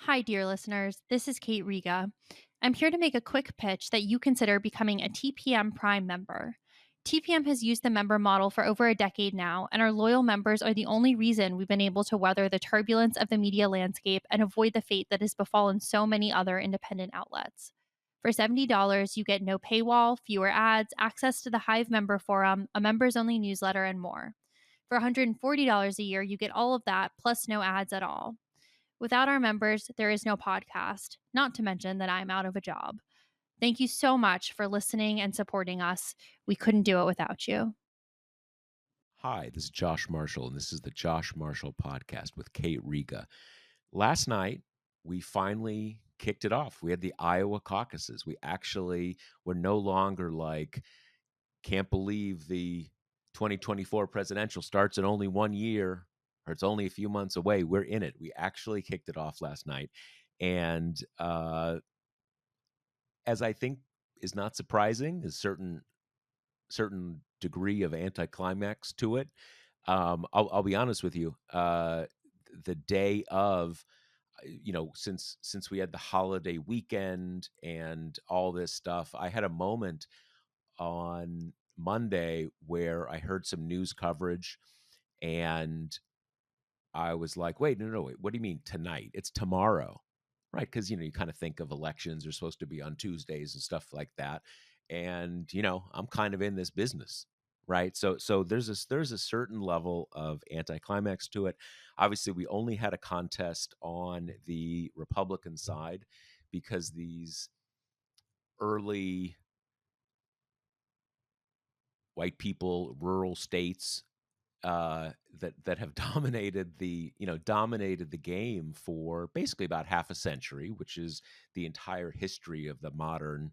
Hi, dear listeners. This is Kate Riga. I'm here to make a quick pitch that you consider becoming a TPM Prime member. TPM has used the member model for over a decade now, and our loyal members are the only reason we've been able to weather the turbulence of the media landscape and avoid the fate that has befallen so many other independent outlets. For $70, you get no paywall, fewer ads, access to the Hive member forum, a members only newsletter, and more. For $140 a year, you get all of that, plus no ads at all. Without our members, there is no podcast, not to mention that I'm out of a job. Thank you so much for listening and supporting us. We couldn't do it without you. Hi, this is Josh Marshall, and this is the Josh Marshall Podcast with Kate Riga. Last night, we finally kicked it off. We had the Iowa caucuses. We actually were no longer like, can't believe the 2024 presidential starts in only 1 year, or it's only a few months away. We're in it. We actually kicked it off last night. And as I think is not surprising, is certain degree of anticlimax to it. I'll be honest with you. The day of, since we had the holiday weekend and all this stuff, I had a moment on Monday where I heard some news coverage, and I was like, "Wait, no, wait. What do you mean tonight? It's tomorrow." Right? Because you kind of think of elections are supposed to be on Tuesdays and stuff like that, and I'm kind of in this business, right? So there's a certain level of anticlimax to it. Obviously, we only had a contest on the Republican side because these early white people, rural states that have dominated the game for basically about half a century, which is the entire history of the modern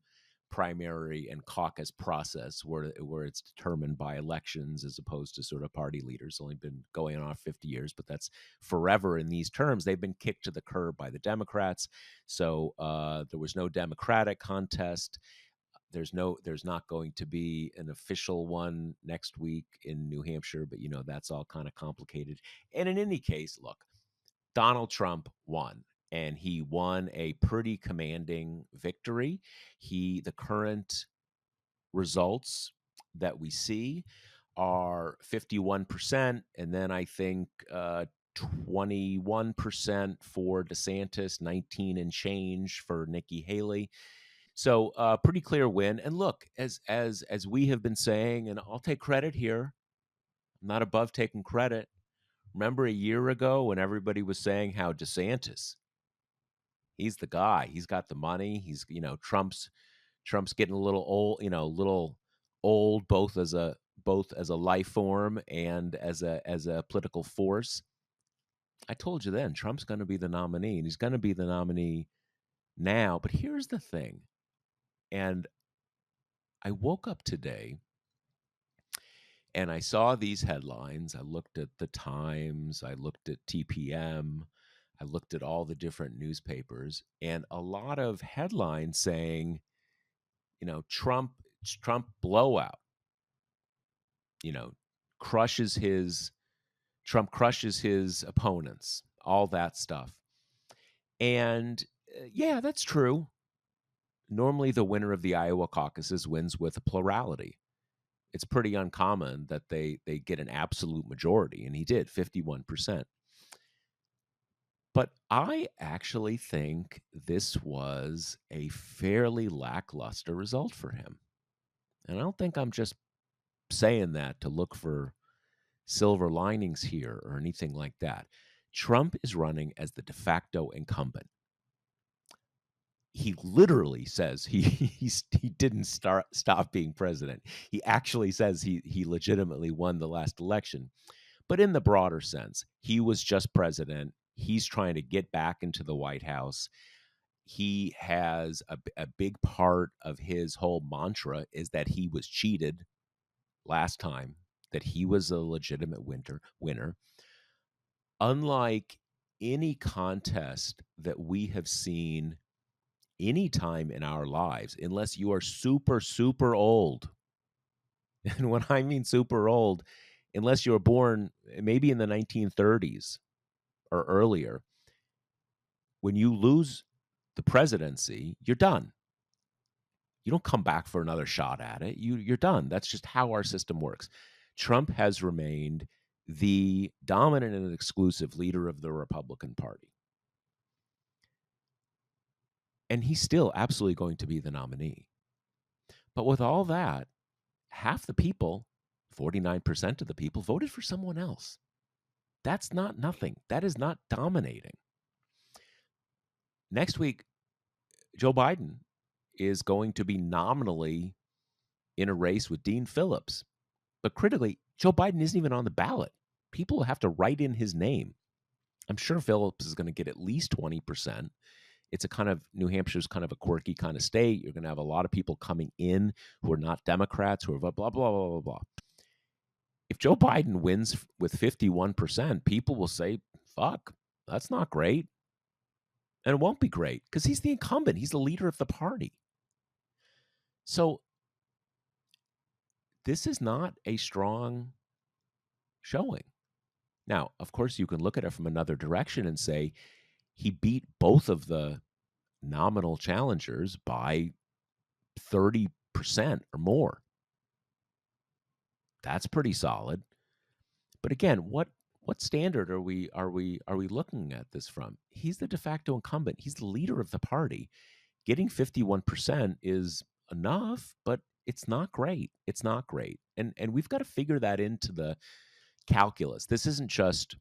primary and caucus process, where it's determined by elections as opposed to sort of party leaders. Only been going on 50 years, but that's forever in these terms. They've been kicked to the curb by the Democrats. So there was no Democratic contest. There's not going to be an official one next week in New Hampshire, but that's all kind of complicated. And in any case, look, Donald Trump won, and he won a pretty commanding victory. The current results that we see are 51%, and then I think 21% for DeSantis, 19 and change for Nikki Haley. So pretty clear win. And look, as we have been saying, and I'll take credit here. I'm not above taking credit. Remember a year ago when everybody was saying how DeSantis, he's the guy. He's got the money. He's Trump's getting a little old, little old both as a life form and as a political force. I told you then, Trump's going to be the nominee, and he's going to be the nominee now. But here's the thing, and I woke up today and I saw these headlines. I looked at the Times, I looked at TPM, I looked at all the different newspapers, and a lot of headlines saying, Trump blowout, you know, crushes his Trump crushes his opponents, all that stuff. And yeah, that's true. Normally the winner of the Iowa caucuses wins with a plurality. It's pretty uncommon that they get an absolute majority, and he did 51%. But I actually think this was a fairly lackluster result for him. And I don't think I'm just saying that to look for silver linings here or anything like that. Trump is running as the de facto incumbent. He literally says he didn't stop being president. He actually says he legitimately won the last election. But in the broader sense, he was just president. He's trying to get back into the White House. He has a big part of his whole mantra is that he was cheated last time, that he was a legitimate winner. Unlike any contest that we have seen any time in our lives, unless you are super, super old. And when I mean super old, unless you were born maybe in the 1930s or earlier, when you lose the presidency, you're done. You don't come back for another shot at it. You're done. That's just how our system works. Trump has remained the dominant and exclusive leader of the Republican Party. And he's still absolutely going to be the nominee. But with all that, half the people, 49% of the people, voted for someone else. That's not nothing. That is not dominating. Next week, Joe Biden is going to be nominally in a race with Dean Phillips. But critically, Joe Biden isn't even on the ballot. People have to write in his name. I'm sure Phillips is going to get at least 20%. It's a kind of, New Hampshire's kind of a quirky kind of state. You're going to have a lot of people coming in who are not Democrats, who are blah, blah, blah, blah, blah. If Joe Biden wins with 51%, people will say, fuck, that's not great. And it won't be great because he's the incumbent. He's the leader of the party. So this is not a strong showing. Now, of course, you can look at it from another direction and say he beat both of the nominal challengers by 30% or more. That's pretty solid. But again, what standard are we looking at this from? He's the de facto incumbent. He's the leader of the party. Getting 51% is enough, but it's not great. It's not great. And we've got to figure that into the calculus. This isn't just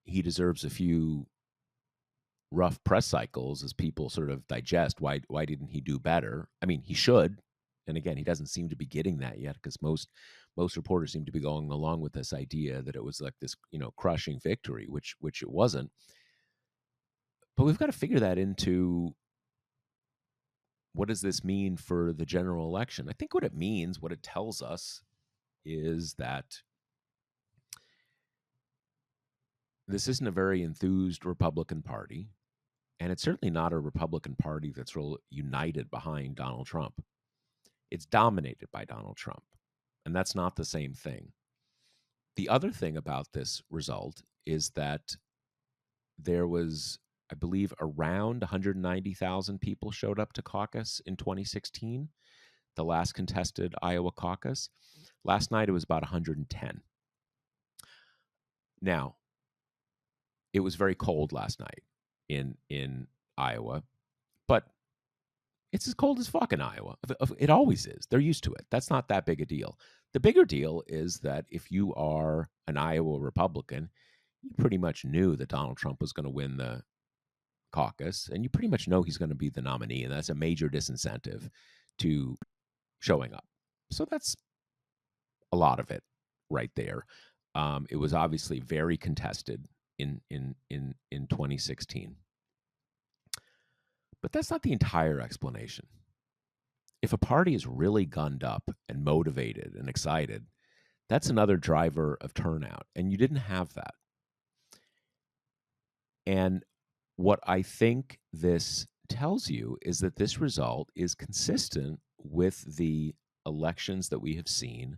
he deserves a few rough press cycles as people sort of digest why didn't he do better. I mean, he should, and again, he doesn't seem to be getting that yet because most reporters seem to be going along with this idea that it was like this crushing victory, which it wasn't. But we've got to figure that into what does this mean for the general election. I think what it means, what it tells us, is that this isn't a very enthused Republican Party. And it's certainly not a Republican Party that's real united behind Donald Trump. It's dominated by Donald Trump. And that's not the same thing. The other thing about this result is that there was, I believe, around 190,000 people showed up to caucus in 2016, the last contested Iowa caucus. Last night, it was about 110. Now, it was very cold last night in Iowa, but it's as cold as fuck in Iowa. It always is. They're used to it. That's not that big a deal. The bigger deal is that if you are an Iowa Republican, you pretty much knew that Donald Trump was going to win the caucus, and you pretty much know he's going to be the nominee, and that's a major disincentive to showing up. So that's a lot of it right there. It was obviously very contested in 2016. But that's not the entire explanation. If a party is really gunned up and motivated and excited, that's another driver of turnout. And you didn't have that. And what I think this tells you is that this result is consistent with the elections that we have seen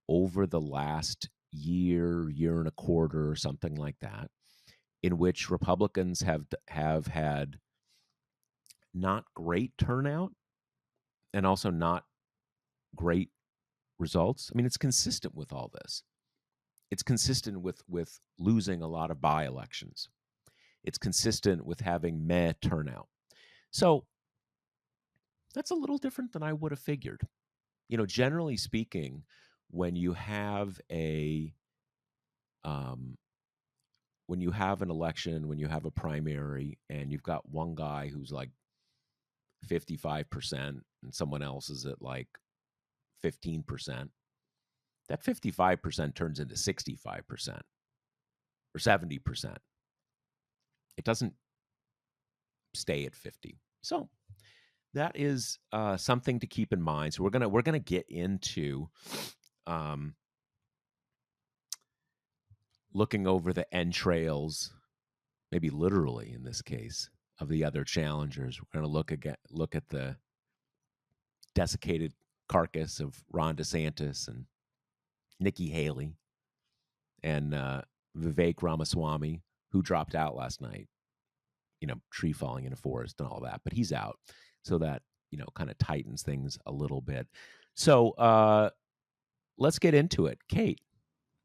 over the last year and a quarter, or something like that, in which Republicans have had not great turnout and also not great results. I mean, it's consistent with all this. It's consistent with losing a lot of by-elections. It's consistent with having meh turnout. So that's a little different than I would have figured. Generally speaking, when you have an election, when you have a primary, and you've got one guy who's like 55% and someone else is at like 15%, that 55% turns into 65% or 70%. It doesn't stay at 50. So that is something to keep in mind. So we're gonna get into looking over the entrails, maybe literally in this case, of the other challengers. We're going to look at the desiccated carcass of Ron DeSantis and Nikki Haley, and Vivek Ramaswamy, who dropped out last night, tree falling in a forest and all that, but he's out. So that, kind of tightens things a little bit. So let's get into it. Kate,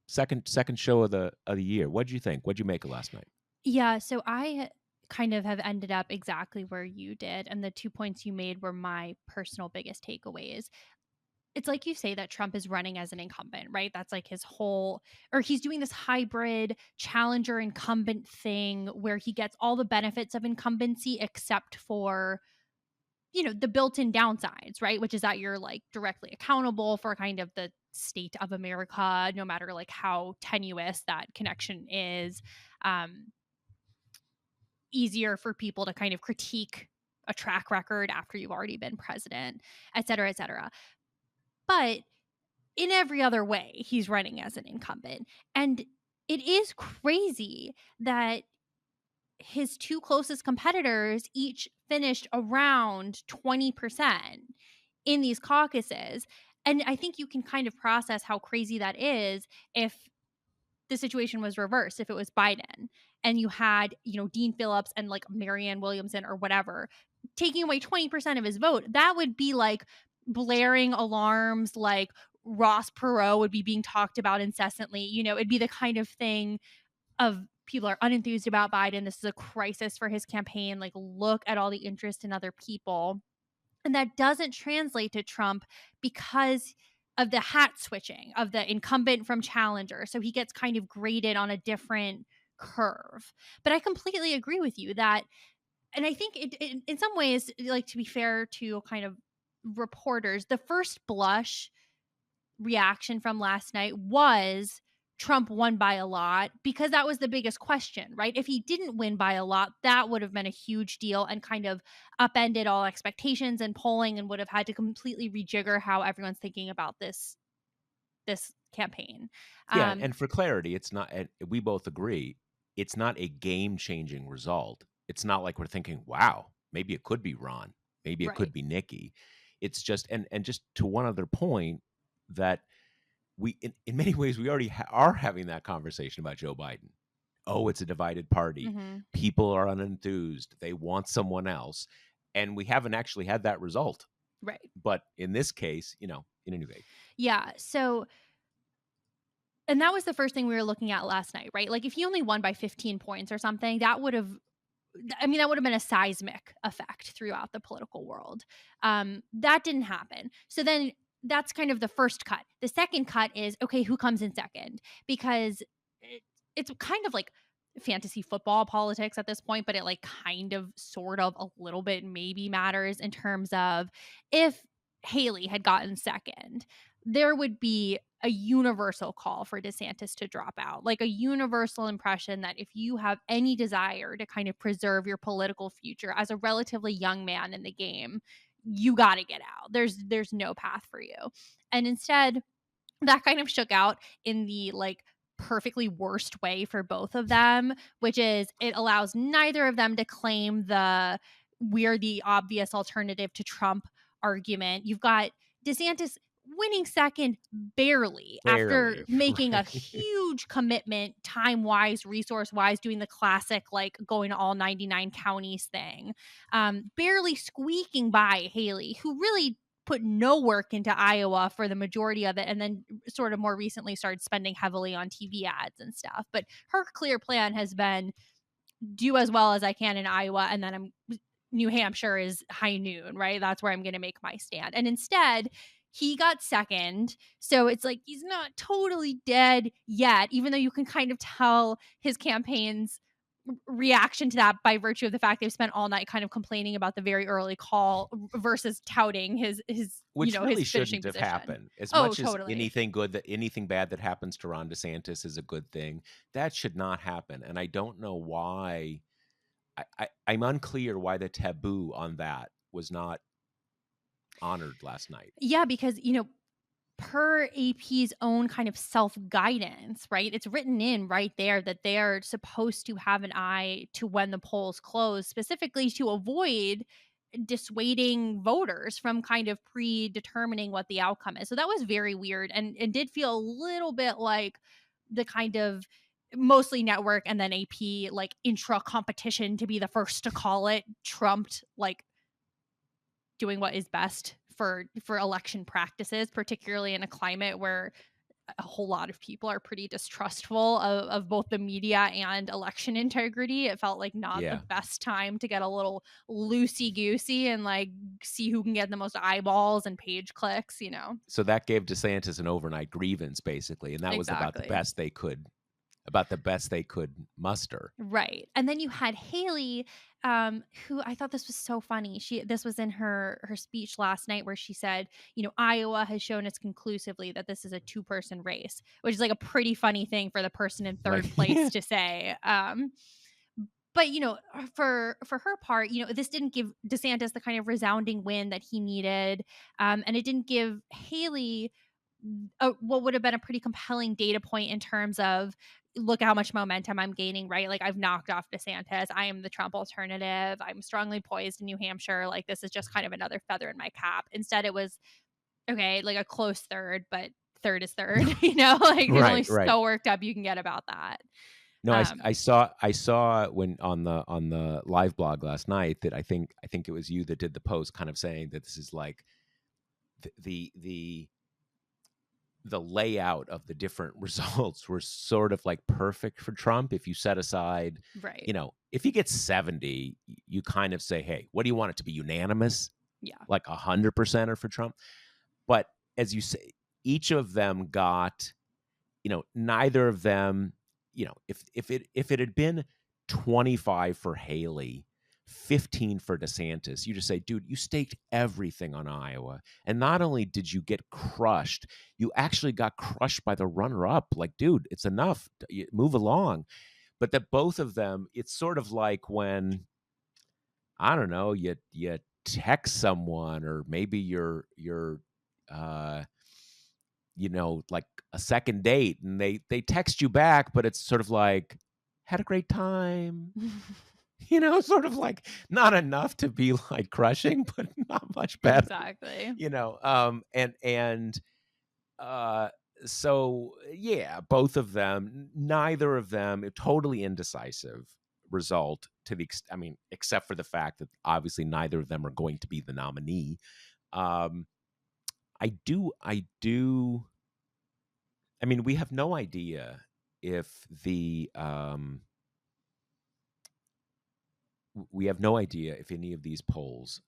second show of the year. What'd you think? What'd you make of last night? Yeah, so I kind of have ended up exactly where you did, and the 2 points you made were my personal biggest takeaways. It's like you say that Trump is running as an incumbent, right? That's like his whole, or he's doing this hybrid challenger incumbent thing where he gets all the benefits of incumbency except for, the built-in downsides, right? Which is that you're like directly accountable for kind of the state of America, no matter like how tenuous that connection is. Um, Easier for people to kind of critique a track record after you've already been president, et cetera, et cetera. But in every other way, he's running as an incumbent. And it is crazy that his two closest competitors each finished around 20% in these caucuses. And I think you can kind of process how crazy that is if the situation was reversed, if it was Biden and you had, Dean Phillips and like Marianne Williamson or whatever taking away 20% of his vote. That would be like blaring alarms, like Ross Perot would be being talked about incessantly. It'd be the kind of thing of people are unenthused about Biden. This is a crisis for his campaign. Like, look at all the interest in other people. And that doesn't translate to Trump because of the hat switching of the incumbent from challenger. So he gets kind of graded on a different curve. But I completely agree with you that, and I think it in some ways, like, to be fair to kind of reporters, the first blush reaction from last night was Trump won by a lot because that was the biggest question, right? If he didn't win by a lot, that would have been a huge deal and kind of upended all expectations and polling and would have had to completely rejigger how everyone's thinking about this campaign. Yeah, Um, and for clarity, it's not. And we both agree, it's not a game-changing result. It's not like we're thinking, "Wow, maybe it could be Ron, maybe it right. could be Nikki." It's just, and just to one other point, that we, in many ways, we already are having that conversation about Joe Biden. Oh, it's a divided party. Hmm. People are unenthused. They want someone else, and we haven't actually had that result. Right. But in this case, in any way, Yeah. So, and that was the first thing we were looking at last night, right? Like, if he only won by 15 points or something, that would have, I mean, that would have been a seismic effect throughout the political world. That didn't happen. So then that's kind of the first cut. The second cut is, okay, who comes in second? Because it's kind of like fantasy football politics at this point, but it like kind of sort of a little bit maybe matters in terms of if Haley had gotten second, there would be a universal call for DeSantis to drop out, like a universal impression that if you have any desire to kind of preserve your political future as a relatively young man in the game, you got to get out. There's no path for you. And instead, that kind of shook out in the like perfectly worst way for both of them, which is it allows neither of them to claim the we're the obvious alternative to Trump argument. You've got DeSantis winning second barely after barely, making a right? huge commitment time wise, resource wise, doing the classic like going to all 99 counties thing, barely squeaking by Haley, who really put no work into Iowa for the majority of it and then sort of more recently started spending heavily on TV ads and stuff. But her clear plan has been do as well as I can in Iowa and then New Hampshire is high noon, right? That's where I'm going to make my stand. And instead, he got second. So it's like he's not totally dead yet, even though you can kind of tell his campaign's reaction to that by virtue of the fact they've spent all night kind of complaining about the very early call versus touting Which his really finishing shouldn't have position. happened. As Oh, much as totally. anything bad that happens to Ron DeSantis is a good thing, that should not happen. And I don't know why. I'm unclear why the taboo on that was not honored last night. Yeah, because per AP's own kind of self-guidance, right? It's written in right there that they are supposed to have an eye to when the polls close, specifically to avoid dissuading voters from kind of predetermining what the outcome is. So that was very weird and did feel a little bit like the kind of mostly network and then AP, like, intra competition to be the first to call it trumped, like, doing what is best for election practices, particularly in a climate where a whole lot of people are pretty distrustful of both the media and election integrity. It felt like not the Yeah. best time to get a little loosey goosey and like see who can get the most eyeballs and page clicks, you know? So that gave DeSantis an overnight grievance, basically, and that was Exactly. about the best they could muster. Right. And then you had Haley, who I thought this was so funny. This was in her speech last night where she said, you know, Iowa has shown us conclusively that this is a two-person race, which is like a pretty funny thing for the person in Like, third place to say. But you know, for her part, you know, this didn't give DeSantis the kind of resounding win that he needed, and it didn't give Haley what would have been a pretty compelling data point in terms of look how much momentum I'm gaining, right? Like I've knocked off DeSantis. I am the Trump alternative. I'm strongly poised in New Hampshire. Like this is just kind of another feather in my cap. Instead, it was okay, like a close third, but third is third. You know, like there's only right, right. so worked up you can get about that. No, Um, I saw when on the live blog last night that I think it was you that did the post, kind of saying that this is like the the the, the layout of the different results were sort of like perfect for Trump. If you set aside, right. you know, if he gets 70, you kind of say, hey, what do you want it to be unanimous? Yeah. Like 100% are for Trump. But as you say, each of them got, you know, neither of them, you know, if it had been 25 for Haley, 15 for DeSantis, you just say, dude, you staked everything on Iowa. And not only did you get crushed, you actually got crushed by the runner up. Like, dude, it's enough. Move along. But that both of them, it's sort of like when, I don't know, you text someone, or maybe you're uh you know, like a second date, and they text you back, but it's sort of like, had a great time, you know, sort of like not enough to be like crushing, but not much better, Exactly. you know. And uh so yeah, both of them, neither of them, a totally indecisive result to the I mean, except for the fact that obviously neither of them are going to be the nominee. um I do I mean, we have no idea if we have no idea if any of these polls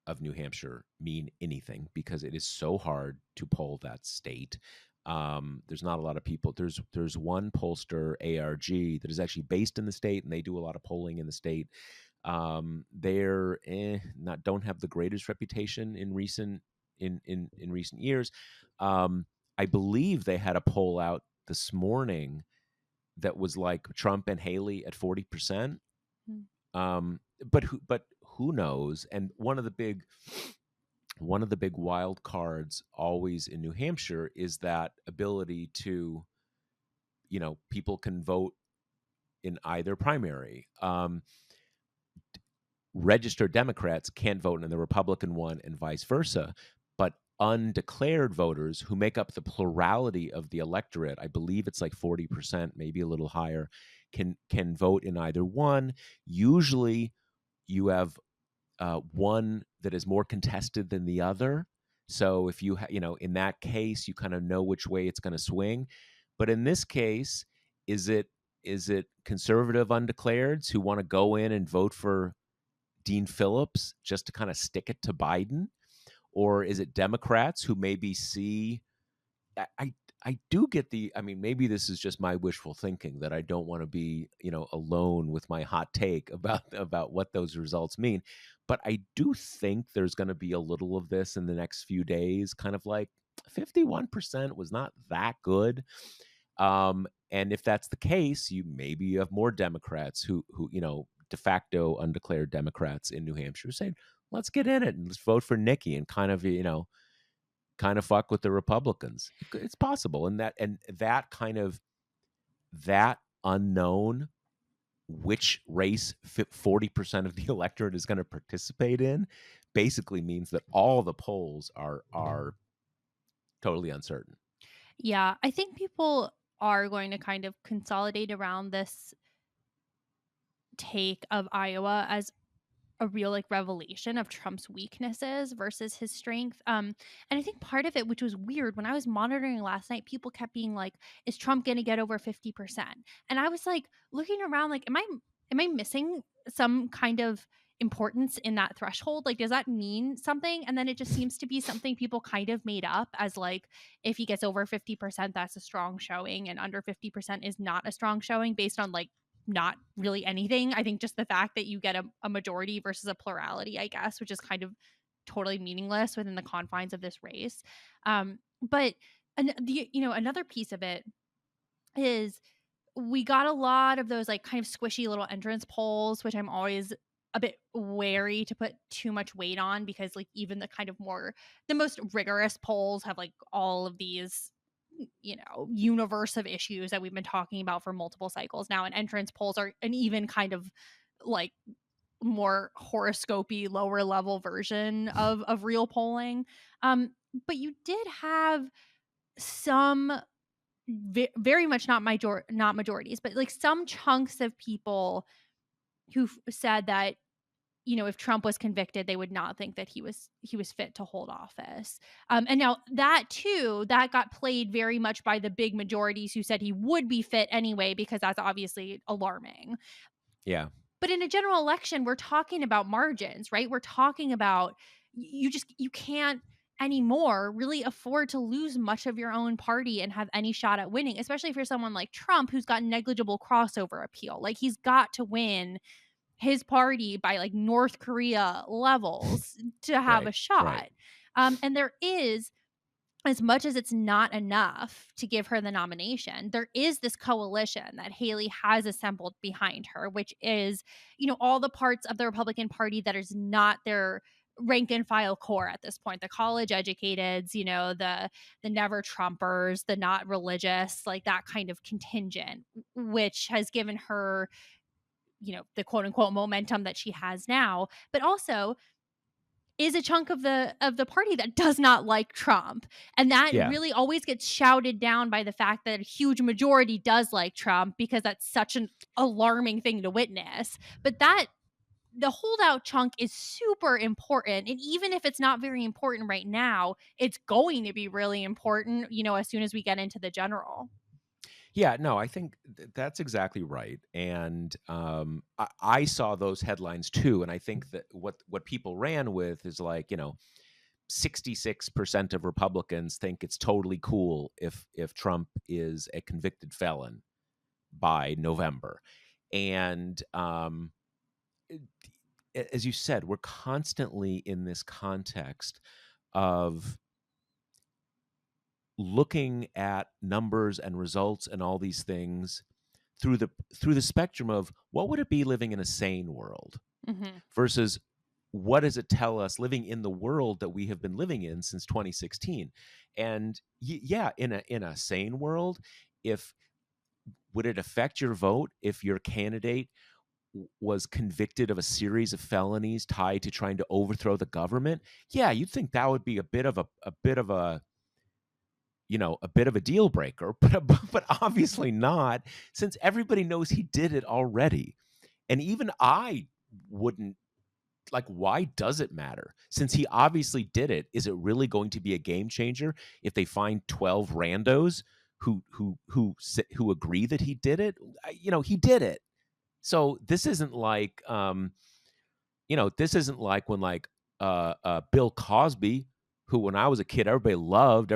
of New Hampshire mean anything, because it is so hard to poll that state. There's not a lot of people. There's one pollster, ARG, that is actually based in the state, and they do a lot of polling in the state. They're not don't have the greatest reputation in recent years. Um, I believe they had a poll out this morning that was like Trump and Haley at 40%. Mm. But who knows? And one of the big wild cards always in New Hampshire is that ability to, you know, people can vote in either primary. Registered Democrats can't vote in the Republican one, and vice versa. But undeclared voters, who make up the plurality of the electorate, I believe it's like 40%, maybe a little higher, can vote in either one. Usually, you have one that is more contested than the other. So if you know, in that case, you kind of know which way it's going to swing. But in this case, is it conservative undeclareds who want to go in and vote for Dean Phillips just to kind of stick it to Biden? Or is it Democrats who maybe see, I, I I do get the, I mean, maybe this is just my wishful thinking, that I don't want to be, you know, alone with my hot take about what those results mean. But I do think there's going to be a little of this in the next few days, kind of like 51% was not that good. And if that's the case, you have more Democrats who, you know, de facto undeclared Democrats in New Hampshire saying, let's get in it and let's vote for Nikki, and kind of, you know, kind of fuck with the Republicans. It's possible. And that kind of, that unknown, which race 40% of the electorate is going to participate in, basically means that all the polls are totally uncertain. Yeah, I think people are going to kind of consolidate around this take of Iowa as a real like revelation of Trump's weaknesses versus his strength. And I think part of it, which was weird, when I was monitoring last night, people kept being like, "Is Trump going to get over 50%?" And I was like looking around, like, am I missing some kind of importance in that threshold? Like, does that mean something? And then it just seems to be something people kind of made up as like, if he gets over 50%, that's a strong showing, and under 50% is not a strong showing based on like not really anything. I think just the fact that you get a majority versus a plurality, I guess, which is kind of totally meaningless within the confines of this race. But another piece of it is we got a lot of those like kind of squishy little entrance polls, which I'm always a bit wary to put too much weight on, because like even the most rigorous polls have like all of these universe of issues that we've been talking about for multiple cycles now, and entrance polls are an even kind of like more horoscopy lower level version of real polling. But you did have some very much not majorities, but like some chunks of people who said that if Trump was convicted, they would not think that he was fit to hold office. And now that got played very much by the big majorities who said he would be fit anyway, because that's obviously alarming. Yeah. But in a general election, we're talking about margins, right? We're talking about you can't anymore really afford to lose much of your own party and have any shot at winning, especially if you're someone like Trump who's got negligible crossover appeal. Like, he's got to win his party by like North Korea levels to have a Right. Right. shot. And there is, as much as it's not enough to give her the nomination, there is this coalition that Haley has assembled behind her, which is, all the parts of the Republican Party that is not their rank and file core at this point, the college educateds, the never Trumpers, the not religious, like that kind of contingent, which has given her the quote unquote momentum that she has now, but also is a chunk of the party that does not like Trump. And that Yeah. really always gets shouted down by the fact that a huge majority does like Trump, because that's such an alarming thing to witness. But that the holdout chunk is super important. And even if it's not very important right now, it's going to be really important, as soon as we get into the general. Yeah, no, I think that's exactly right. And I saw those headlines too. And I think that what people ran with is like, 66% of Republicans think it's totally cool if Trump is a convicted felon by November. And as you said, we're constantly in this context of looking at numbers and results and all these things through the spectrum of what would it be living in a sane world Mm-hmm. versus what does it tell us living in the world that we have been living in since 2016. And yeah, in a sane world, if would it affect your vote if your candidate was convicted of a series of felonies tied to trying to overthrow the government? Yeah, you'd think that would be a bit of a deal breaker, but obviously not, since everybody knows he did it already. And even I wouldn't, like, why does it matter? Since he obviously did it, is it really going to be a game changer if they find 12 randos who agree that he did it? He did it. So this isn't like when like Bill Cosby, who when I was a kid everybody loved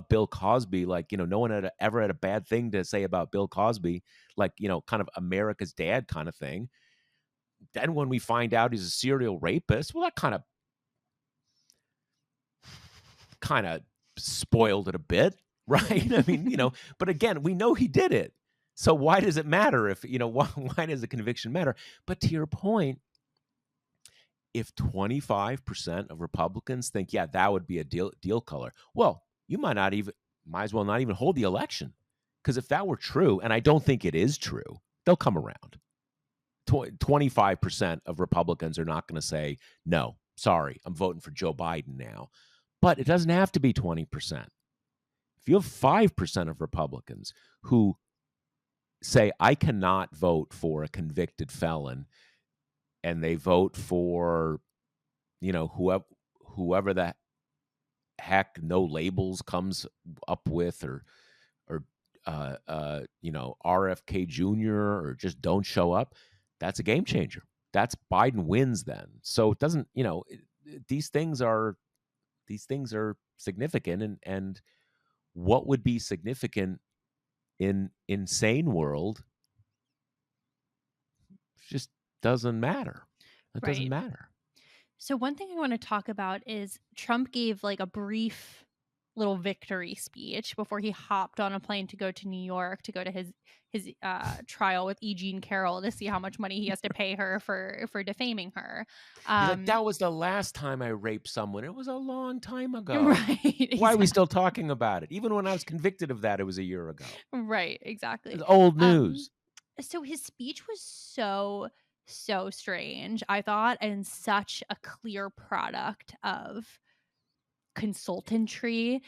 Bill Cosby, like no one ever had a bad thing to say about Bill Cosby, like kind of America's dad kind of thing. Then when we find out he's a serial rapist, well, that kind of spoiled it a bit, right? I mean, but again, we know he did it. So why does it matter if, why does the conviction matter? But to your point, if 25% of Republicans think, yeah, that would be a deal color, well, you might as well not even hold the election. Because if that were true, and I don't think it is true, they'll come around. 25% of Republicans are not going to say, no, sorry, I'm voting for Joe Biden now. But it doesn't have to be 20%. if you have 5% of Republicans who say, I cannot vote for a convicted felon, and they vote for, whoever the heck No Labels comes up with, or RFK Jr., or just don't show up, that's a game changer. That's Biden wins then. So it doesn't, these things are significant, and what would be significant in insane world just doesn't matter. That doesn't Right. matter. So one thing I want to talk about is Trump gave like a brief little victory speech before he hopped on a plane to go to New York to go to his trial with E. Jean Carroll to see how much money he has to pay her for defaming her. He's like, Um, that was the last time I raped someone. It was a long time ago. right, Why are we exactly. still talking about it? Even when I was convicted of that, it was a year ago. Right, exactly. It's old Um, news. so his speech was so strange, I thought, and such a clear product of consultantry,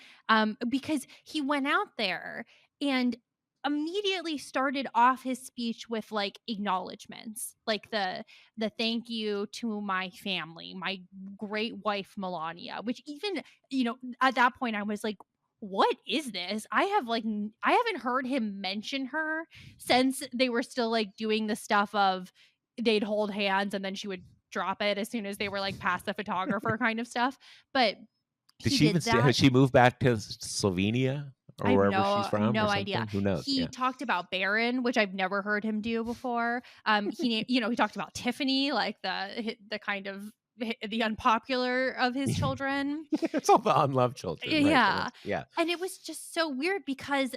because he went out there and immediately started off his speech with like acknowledgments, like the thank you to my family, my great wife Melania, which even, at that point I was like, what is this? I haven't heard him mention her since they were still like doing the stuff of they'd hold hands and then she would drop it as soon as they were like past the photographer kind of stuff. But Did he she even did stay? Has that. she moved back to Slovenia I or have wherever she's from or no idea. something? Who knows? He Yeah. talked about Barron, which I've never heard him do before. He talked about Tiffany, like the kind of the unpopular of his children. It's all the unloved children, right? The Yeah. ones, yeah. And it was just so weird because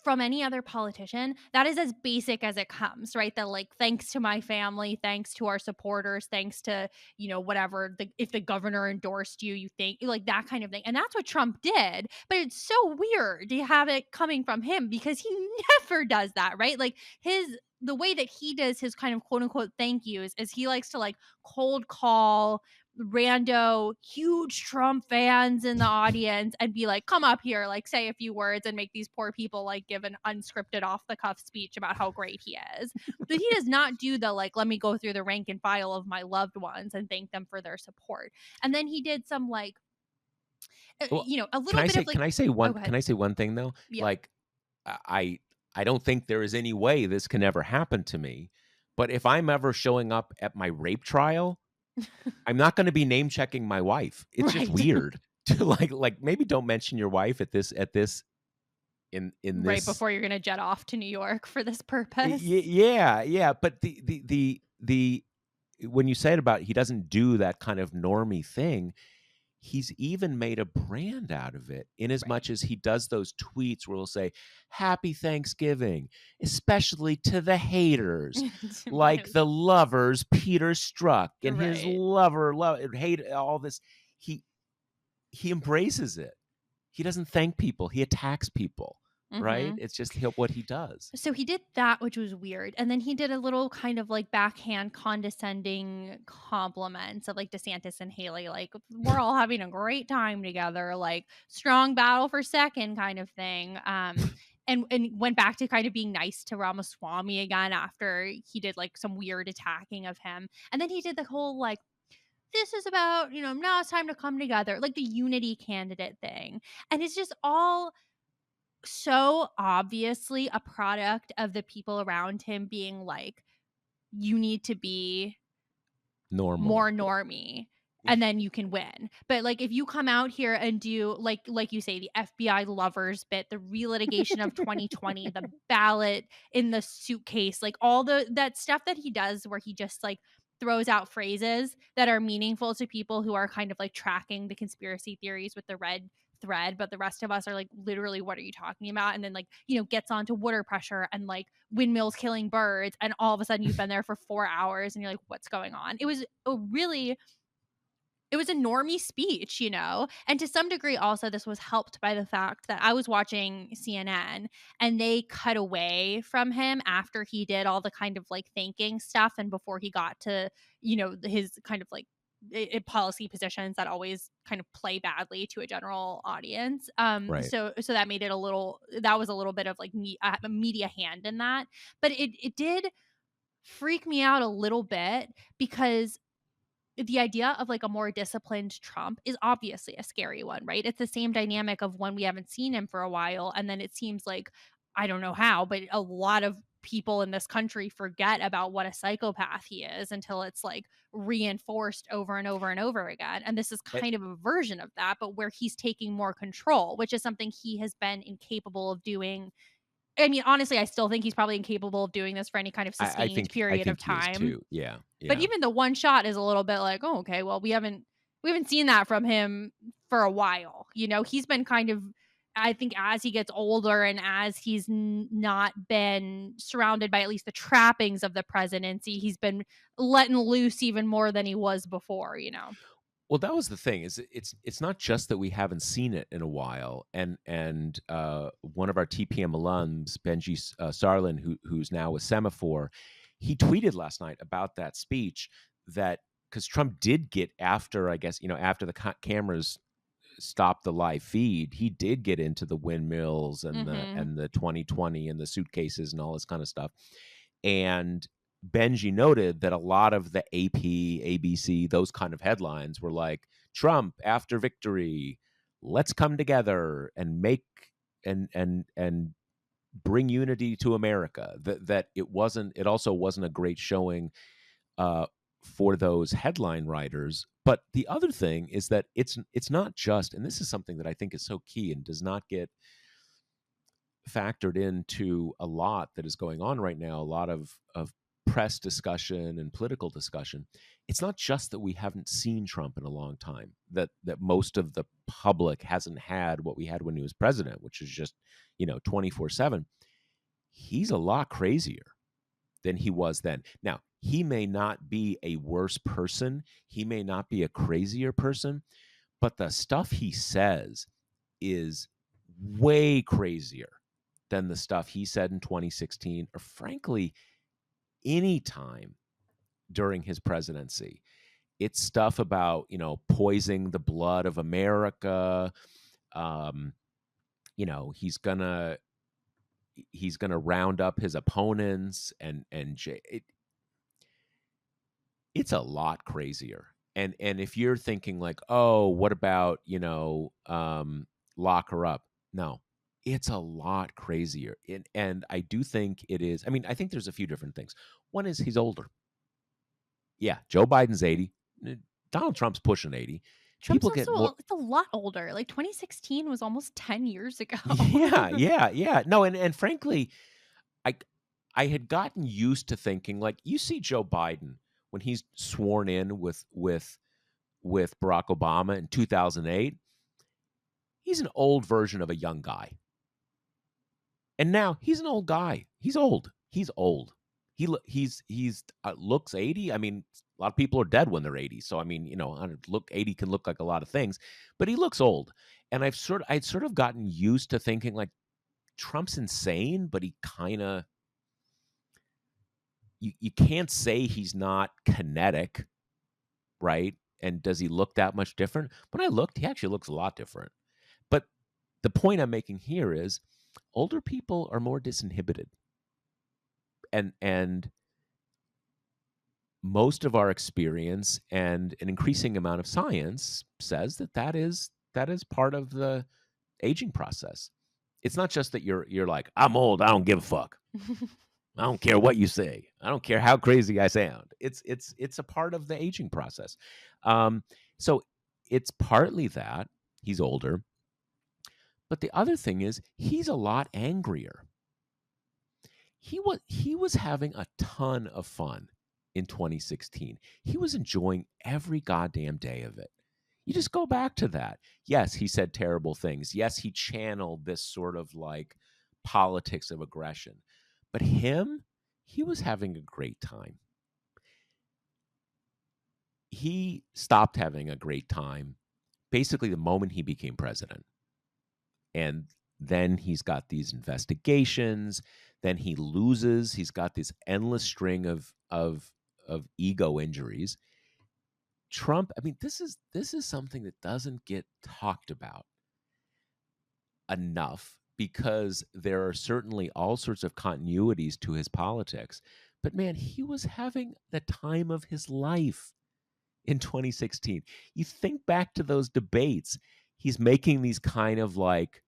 from any other politician, that is as basic as it comes, right? That like, thanks to my family, thanks to our supporters, thanks to, whatever, if the governor endorsed you, you think like that kind of thing. And that's what Trump did. But it's so weird to have it coming from him because he never does that, right? Like the way that he does his kind of quote unquote thank yous is he likes to like cold call rando huge Trump fans in the audience and be like, come up here, like say a few words and make these poor people like give an unscripted off the cuff speech about how great he is. But he does not do the like, let me go through the rank and file of my loved ones and thank them for their support. And then he did some like, Well, a little bit of like, oh, go can ahead. I say one thing though? Yeah. Like, I I don't think there is any way this can ever happen to me. But if I'm ever showing up at my rape trial, I'm not going to be name checking my wife. It's just Right. weird to like maybe don't mention your wife at this in Right this. before you're going to jet off to New York for this purpose. Yeah, but the when you said about he doesn't do that kind of normie thing, he's even made a brand out of it in as Right. much as he does those tweets where he'll say happy Thanksgiving, especially to the haters, like Right. the lovers Peter Strzok and his Right. lover hate all this. He he embraces it. He doesn't thank people, he attacks people, right? Mhm. It's just what he does. So he did that, which was weird. And then he did a little kind of like backhand condescending compliments of like DeSantis and Haley, like we're all having a great time together, like strong battle for second kind of thing. And went back to kind of being nice to Ramaswamy again after he did like some weird attacking of him. And then he did the whole like, this is about, now it's time to come together, like the unity candidate thing. And it's just all so obviously a product of the people around him being like, you need to be Normal. more normie and then you can win. But like if you come out here and do like you say the FBI lovers bit, the relitigation of 2020, the ballot in the suitcase, like all that stuff that he does where he just like throws out phrases that are meaningful to people who are kind of like tracking the conspiracy theories with the red thread, but the rest of us are like, literally, what are you talking about? And then like, gets onto water pressure and like windmills killing birds, and all of a sudden you've been there for 4 hours and you're like, what's going on? It was a normie speech, and to some degree also this was helped by the fact that I was watching CNN and they cut away from him after he did all the kind of like thanking stuff and before he got to his kind of like policy positions that always kind of play badly to a general audience. Right. So that made it that was a little bit of like a media hand in that, but it did freak me out a little bit because the idea of like a more disciplined Trump is obviously a scary one, right? It's the same dynamic of when we haven't seen him for a while. And then it seems like, I don't know how, but a lot of people in this country forget about what a psychopath he is until it's like reinforced over and over and over again. And this is And kind of a version of that, but where he's taking more control, which is something he has been incapable of doing. I mean, honestly, I still think he's probably incapable of doing this for any kind of sustained I period of think he is time, too. Yeah. but Yeah. even the one shot is a little bit like, "Oh, okay, well, we haven't seen that from him for a while." You know, he's been kind of, I think as he gets older and as he's not been surrounded by at least the trappings of the presidency, he's been letting loose even more than he was before, you know? Well, that was the thing is it's not just that we haven't seen it in a while, and one of our TPM alums, Benji Sarlin, who's now with Semaphore, he tweeted last night about that speech that because Trump did get after, I guess, after the cameras stopped the live feed, he did get into the windmills and the Mhm. and the 2020 and the suitcases and all this kind of stuff. And Benji noted that a lot of the AP, ABC, those kind of headlines were like, Trump after victory, let's come together and make and bring unity to America. That it also wasn't a great showing uh, for those headline writers. But the other thing is that it's not just, and this is something that I think is so key and does not get factored into a lot that is going on right now, a lot of press discussion and political discussion. It's not just that we haven't seen Trump in a long time, that most of the public hasn't had what we had when he was president, which is just 24/7. He's a lot crazier than he was then. Now, he may not be a worse person, he may not be a crazier person, but the stuff he says is way crazier than the stuff he said in 2016 or frankly any time during his presidency. It's stuff about, poisoning the blood of America. Um, he's gonna round up his opponents it's a lot crazier. And if you're thinking like, oh, what about, lock her up? No, it's a lot crazier. And I do think it is. I mean, I think there's a few different things. One is he's older. Yeah, Joe Biden's 80. Donald Trump's pushing 80. Trump's People get more. also it's a lot older. Like 2016 was almost 10 years ago. Yeah, yeah, yeah. No, and frankly, I I had gotten used to thinking like you see Joe Biden when he's sworn in with Barack Obama in 2008, he's an old version of a young guy. And now he's an old guy. He's old. He's old. He's looks 80. I mean, a lot of people are dead when they're 80. So I mean, 80 can look like a lot of things, but he looks old. And I'd sort of gotten used to thinking like Trump's insane, but he kind of you can't say he's not kinetic, right? And does he look that much different? When I looked, he actually looks a lot different. But the point I'm making here is older people are more disinhibited. And most of our experience and an increasing amount of science says that is part of the aging process. It's not just that you're like, I'm old, I don't give a fuck. I don't care what you say. I don't care how crazy I sound. It's a part of the aging process. So it's partly that he's older, but the other thing is he's a lot angrier. He was having a ton of fun in 2016. He was enjoying every goddamn day of it. You just go back to that. Yes, he said terrible things. Yes, he channeled this sort of like politics of aggression. But he was having a great time. He stopped having a great time basically the moment he became president. And then he's got these investigations, then he loses, he's got this endless string of ego injuries. Trump, I mean, this is something that doesn't get talked about enough because there are certainly all sorts of continuities to his politics. But man, he was having the time of his life in 2016. You think back to those debates, he's making these kind of like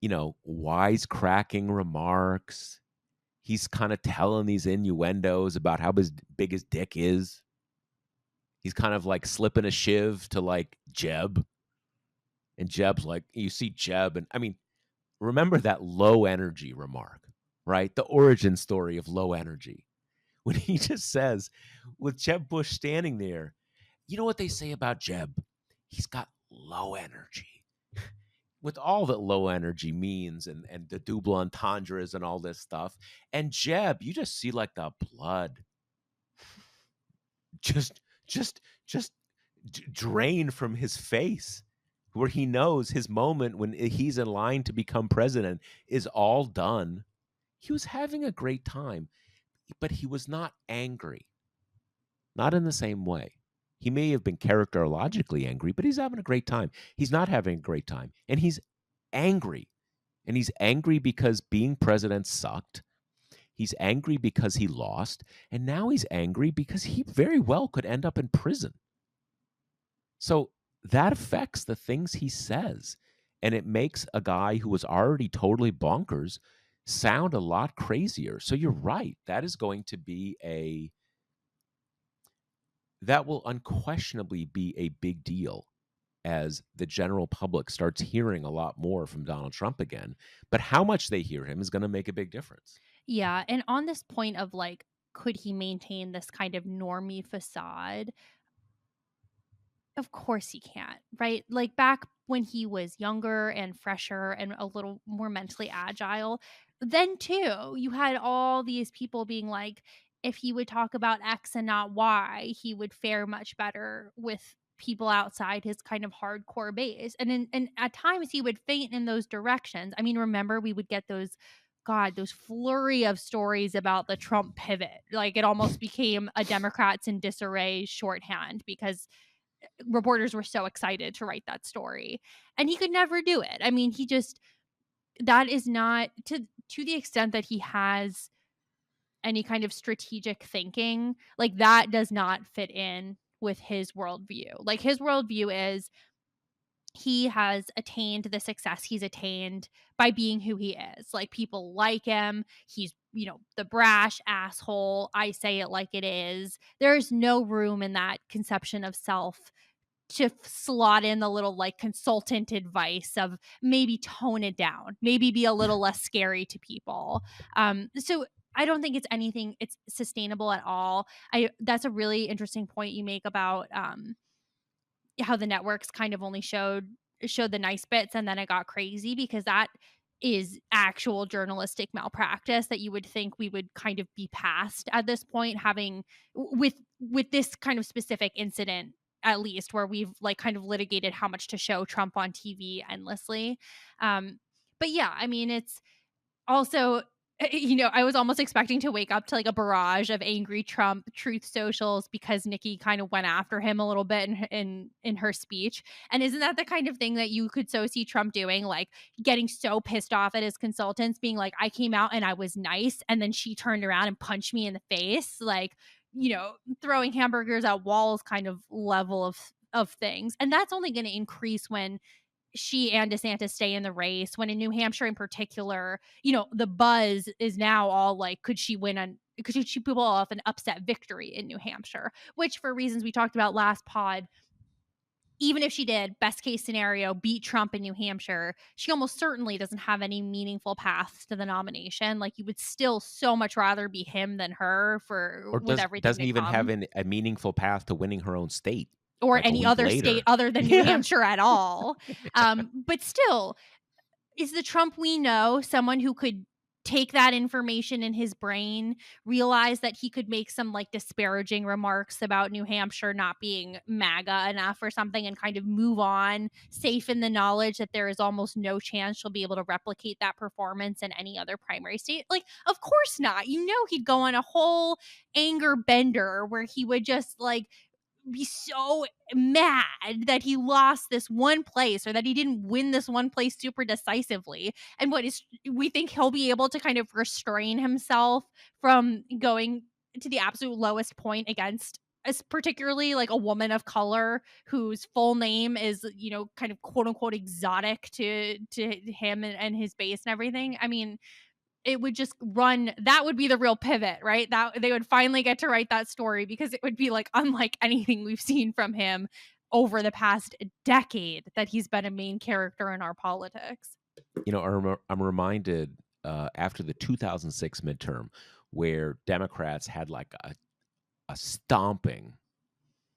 wisecracking remarks. He's kind of telling these innuendos about how big his dick is. He's kind of like slipping a shiv to like Jeb. And Jeb's like, you see Jeb. And I mean, remember that low energy remark, right? The origin story of low energy. When he just says, with Jeb Bush standing there, you know what they say about Jeb? He's got low energy. With all that low energy means and the double entendres and all this stuff. And Jeb, you just see like the blood just just just drain from his face, where he knows his moment when he's in line to become president is all done. He was having a great time, but he was not angry. Not in the same way. He may have been characterologically angry, but he's having a great time. He's not having a great time. And he's angry. And he's angry because being president sucked. He's angry because he lost. And now he's angry because he very well could end up in prison. So that affects the things he says. And it makes a guy who was already totally bonkers sound a lot crazier. So you're right. That is going to be that will unquestionably be a big deal as the general public starts hearing a lot more from Donald Trump again. But how much they hear him is going to make a big difference. Yeah, and on this point of like, could he maintain this kind of normie facade? Of course he can't, right? Like back when he was younger and fresher and a little more mentally agile, then too, you had all these people being like, if he would talk about X and not Y, he would fare much better with people outside his kind of hardcore base. And at times he would faint in those directions. I mean, remember we would get those flurry of stories about the Trump pivot. Like it almost became a Democrats in disarray shorthand because reporters were so excited to write that story, and he could never do it. I mean, he just, that is not to the extent that he has any kind of strategic thinking, like that does not fit in with his worldview. Like his worldview is he has attained the success he's attained by being who he is. Like people like him. He's, the brash asshole. I say it like it is. There's no room in that conception of self to slot in the little like consultant advice of maybe tone it down, maybe be a little less scary to people. So I don't think it's sustainable at all. That's a really interesting point you make about how the networks kind of only showed the nice bits and then it got crazy, because that is actual journalistic malpractice that you would think we would kind of be past at this point, having with this kind of specific incident, at least, where we've like kind of litigated how much to show Trump on TV endlessly. But yeah, I mean, it's also, I was almost expecting to wake up to like a barrage of angry Trump truth socials because Nikki kind of went after him a little bit in her speech. And isn't that the kind of thing that you could so see Trump doing, like getting so pissed off at his consultants, being like, I came out and I was nice, and then she turned around and punched me in the face, like, throwing hamburgers at walls kind of level of things. And that's only going to increase when she and DeSantis stay in the race, when in New Hampshire in particular, the buzz is now all like, could she pull off an upset victory in New Hampshire? Which, for reasons we talked about last pod, even if she did, best case scenario, beat Trump in New Hampshire, she almost certainly doesn't have any meaningful paths to the nomination. Like, you would still so much rather be him than her Or with everything doesn't to even have come. a meaningful path to winning her own state, Or like a any week other state later. other than New Yeah. Hampshire at all. But still, is the Trump we know someone who could take that information in his brain, realize that he could make some like disparaging remarks about New Hampshire not being MAGA enough or something and kind of move on, safe in the knowledge that there is almost no chance she'll be able to replicate that performance in any other primary state. Like, of course not. You know, he'd go on a whole anger bender where he would just like be so mad that he lost this one place or that he didn't win this one place super decisively. And what is, we think he'll be able to kind of restrain himself from going to the absolute lowest point against as particularly like a woman of color whose full name is, you know, kind of quote unquote exotic to him and his base and everything. I mean, it would just run, that would be the real pivot, right? That they would finally get to write that story because it would be like unlike anything we've seen from him over the past decade that he's been a main character in our politics. You know, I'm reminded after the 2006 midterm, where Democrats had like a stomping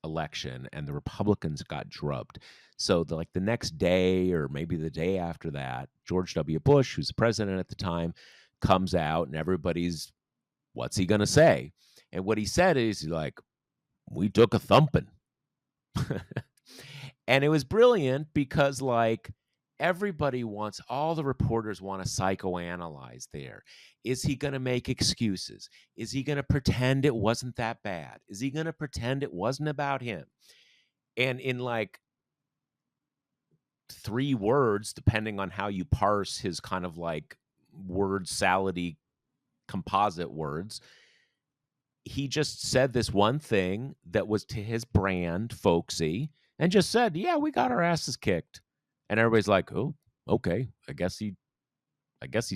election and the Republicans got drubbed. So like the next day or maybe the day after that, George W. Bush, who's the president at the time, comes out and everybody's, what's he going to say? And what he said is he's like, we took a thumping. And it was brilliant because like everybody wants, all the reporters want to psychoanalyze there. Is he going to make excuses? Is he going to pretend it wasn't that bad? Is he going to pretend it wasn't about him? And in like 3 words, depending on how you parse his kind of like word salady composite words, he just said this one thing that was to his brand, folksy, and just said, "Yeah, we got our asses kicked." And everybody's like, "Oh, okay. I guess he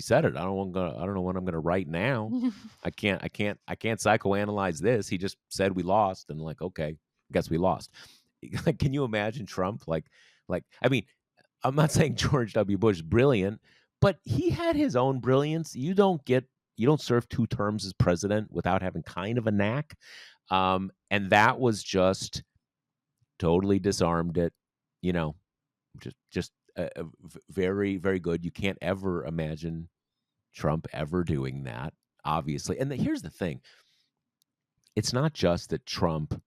said it. I don't know what I'm gonna write now. I can't psychoanalyze this. He just said we lost, and like, okay, I guess we lost." Can you imagine Trump? I mean, I'm not saying George W. Bush is brilliant, but he had his own brilliance. You don't serve 2 terms as president without having kind of a knack. And that was just totally disarmed it, you know, very, very good. You can't ever imagine Trump ever doing that, obviously. And here's the thing. It's not just that Trump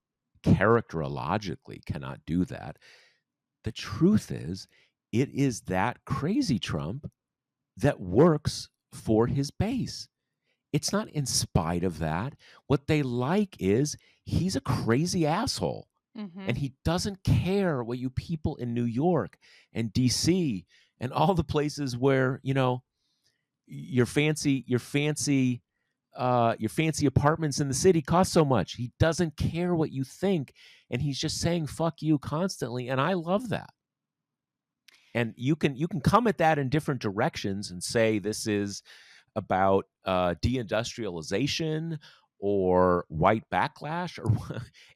characterologically cannot do that. The truth is, it is that crazy Trump that works for his base. It's not in spite of that. What they like is he's a crazy asshole. Hmm. And he doesn't care what you people in New York and DC and all the places where, you know, your fancy apartments in the city cost so much. He doesn't care what you think, and he's just saying fuck you constantly, and I love that. And you can come at that in different directions and say this is about deindustrialization or white backlash or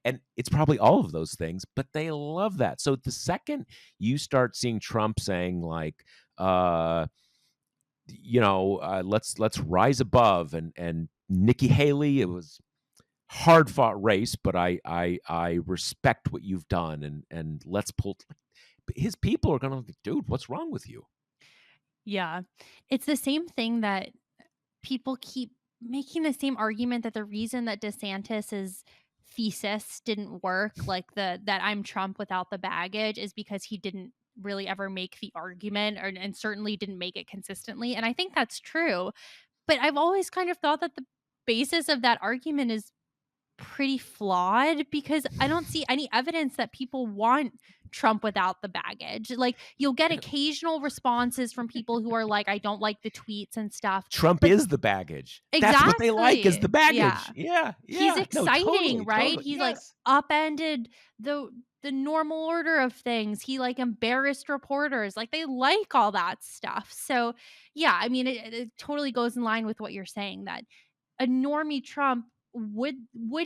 and it's probably all of those things, but they love that. So the second you start seeing Trump saying like let's rise above, and Nikki Haley, it was hard fought race, but I respect what you've done, and let's pull. His people are gonna, dude, what's wrong with you? Yeah. It's the same thing that people keep making the same argument that the reason that DeSantis's thesis didn't work, like that I'm Trump without the baggage, is because he didn't really ever make the argument and certainly didn't make it consistently. And I think that's true. But I've always kind of thought that the basis of that argument is pretty flawed because I don't see any evidence that people want Trump without the baggage. Like, you'll get occasional responses from people who are like, I don't like the tweets and stuff. Trump But is the baggage. That's what they like, is the exactly. baggage. Yeah. Yeah, He's yeah. No, exciting, totally, right? totally. He's like Yes. upended the normal order of things. He like embarrassed reporters. Like, they like all that stuff. So, yeah, I mean it totally goes in line with what you're saying that a normie Trump, would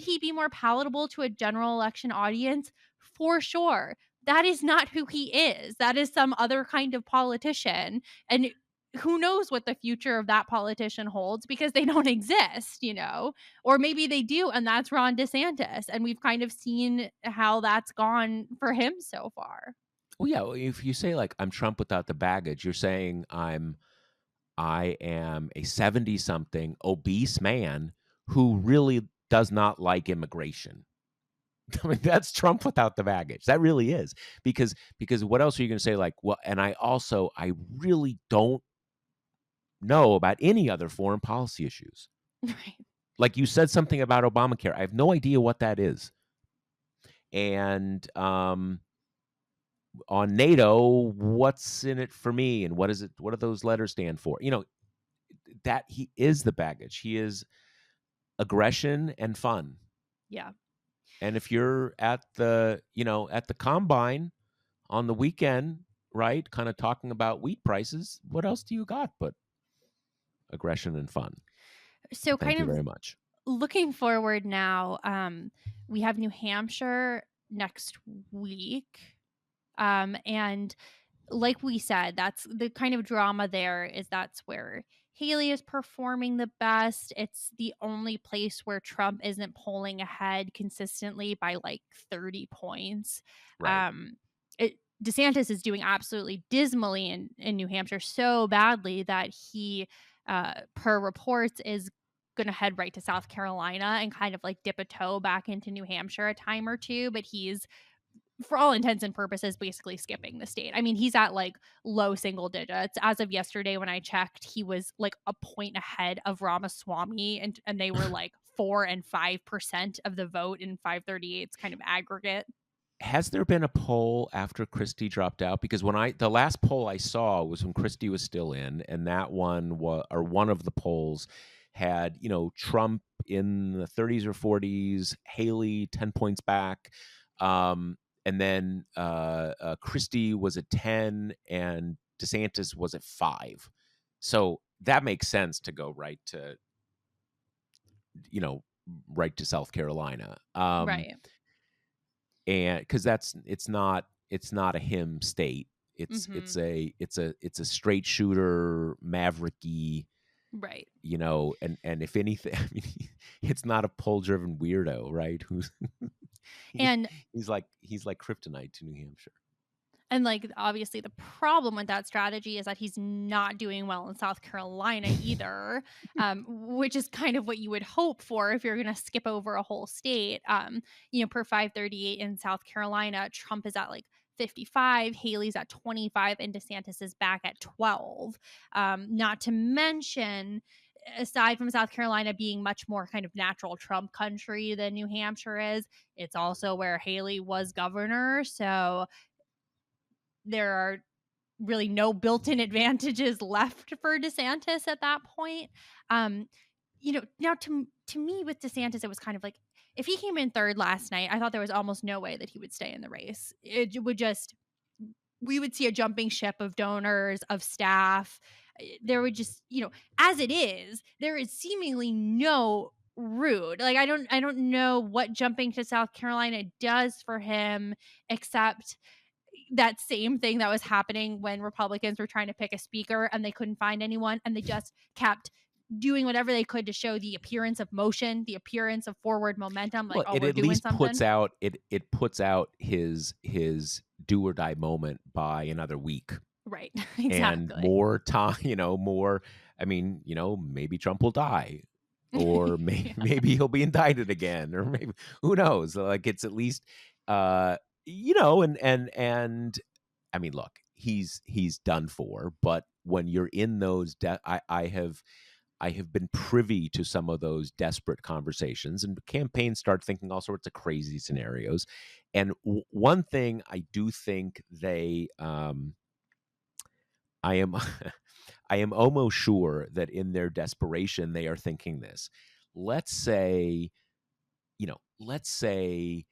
he be more palatable to a general election audience? For sure. That is not who he is. That is some other kind of politician. And who knows what the future of that politician holds because they don't exist, you know? Or maybe they do, and that's Ron DeSantis. And we've kind of seen how that's gone for him so far. Well, yeah. Well, if you say like I'm Trump without the baggage, you're saying I am a 70-something obese man who really does not like immigration. I mean, that's Trump without the baggage. That really is. Because what else are you going to say? Like, well, and I really don't know about any other foreign policy issues. Right. Like you said something about Obamacare. I have no idea what that is. And on NATO, what's in it for me, and what is it? What do those letters stand for? That he is the baggage. He is aggression and fun. Yeah. And if you're at the combine on the weekend, right, kind of talking about wheat prices, what else do you got but aggression and fun? So Thank kind you of very much. looking forward now, we have New Hampshire next week. And like we said, that's the kind of drama there is that's where Haley is performing the best. It's the only place where Trump isn't polling ahead consistently by like 30 points. Right. Um, DeSantis is doing absolutely dismally in New Hampshire so badly that he, per reports, is going to head right to South Carolina and kind of like dip a toe back into New Hampshire a time or two. But he's, for all intents and purposes, basically skipping the state. I mean, he's at like low single digits. As of yesterday, when I checked, he was like a point ahead of Ramaswamy, and they were like 4% and 5% of the vote in 538's kind of aggregate. Has there been a poll after Christie dropped out? Because the last poll I saw was when Christie was still in, and that one was, or one of the polls had, Trump in the 30s or 40s, Haley 10 points back, and then Christie was at 10, and DeSantis was at 5. So that makes sense to go you know, right to South Carolina. Right. And because it's not a him state. It's Mm-hmm. it's a it's a it's a straight shooter, mavericky, Right. and if anything, I mean, it's not a poll driven weirdo, right? Who's he, And he's like kryptonite to New Hampshire. And like obviously the problem with that strategy is that he's not doing well in South Carolina either, which is kind of what you would hope for if you're going to skip over a whole state. Per 538 in South Carolina, Trump is at like 55, Haley's at 25, and DeSantis is back at 12. Not to mention, aside from South Carolina being much more kind of natural Trump country than New Hampshire is, it's also where Haley was governor. So there are really no built-in advantages left for DeSantis at that point. Now to me with DeSantis, it was kind of like if he came in third last night, I thought there was almost no way that he would stay in the race. It would just we would see a jumping ship of donors, of staff. There would just, as it is, there is seemingly no route. Like I don't know what jumping to South Carolina does for him except that same thing that was happening when Republicans were trying to pick a speaker and they couldn't find anyone, and they just kept doing whatever they could to show the appearance of motion, the appearance of forward momentum, like, Well, oh, it we're at doing least puts something. out it puts out his do or die moment by another week. Right. And Exactly. more time, more. I mean, maybe Trump will die, or Yeah. maybe he'll be indicted again, or maybe who knows? Like it's at least, and I mean, look, he's done for. But when you're in those, I have been privy to some of those desperate conversations, and campaigns start thinking all sorts of crazy scenarios. And one thing I do think I am I am almost sure that in their desperation they are thinking this. Let's say, let's say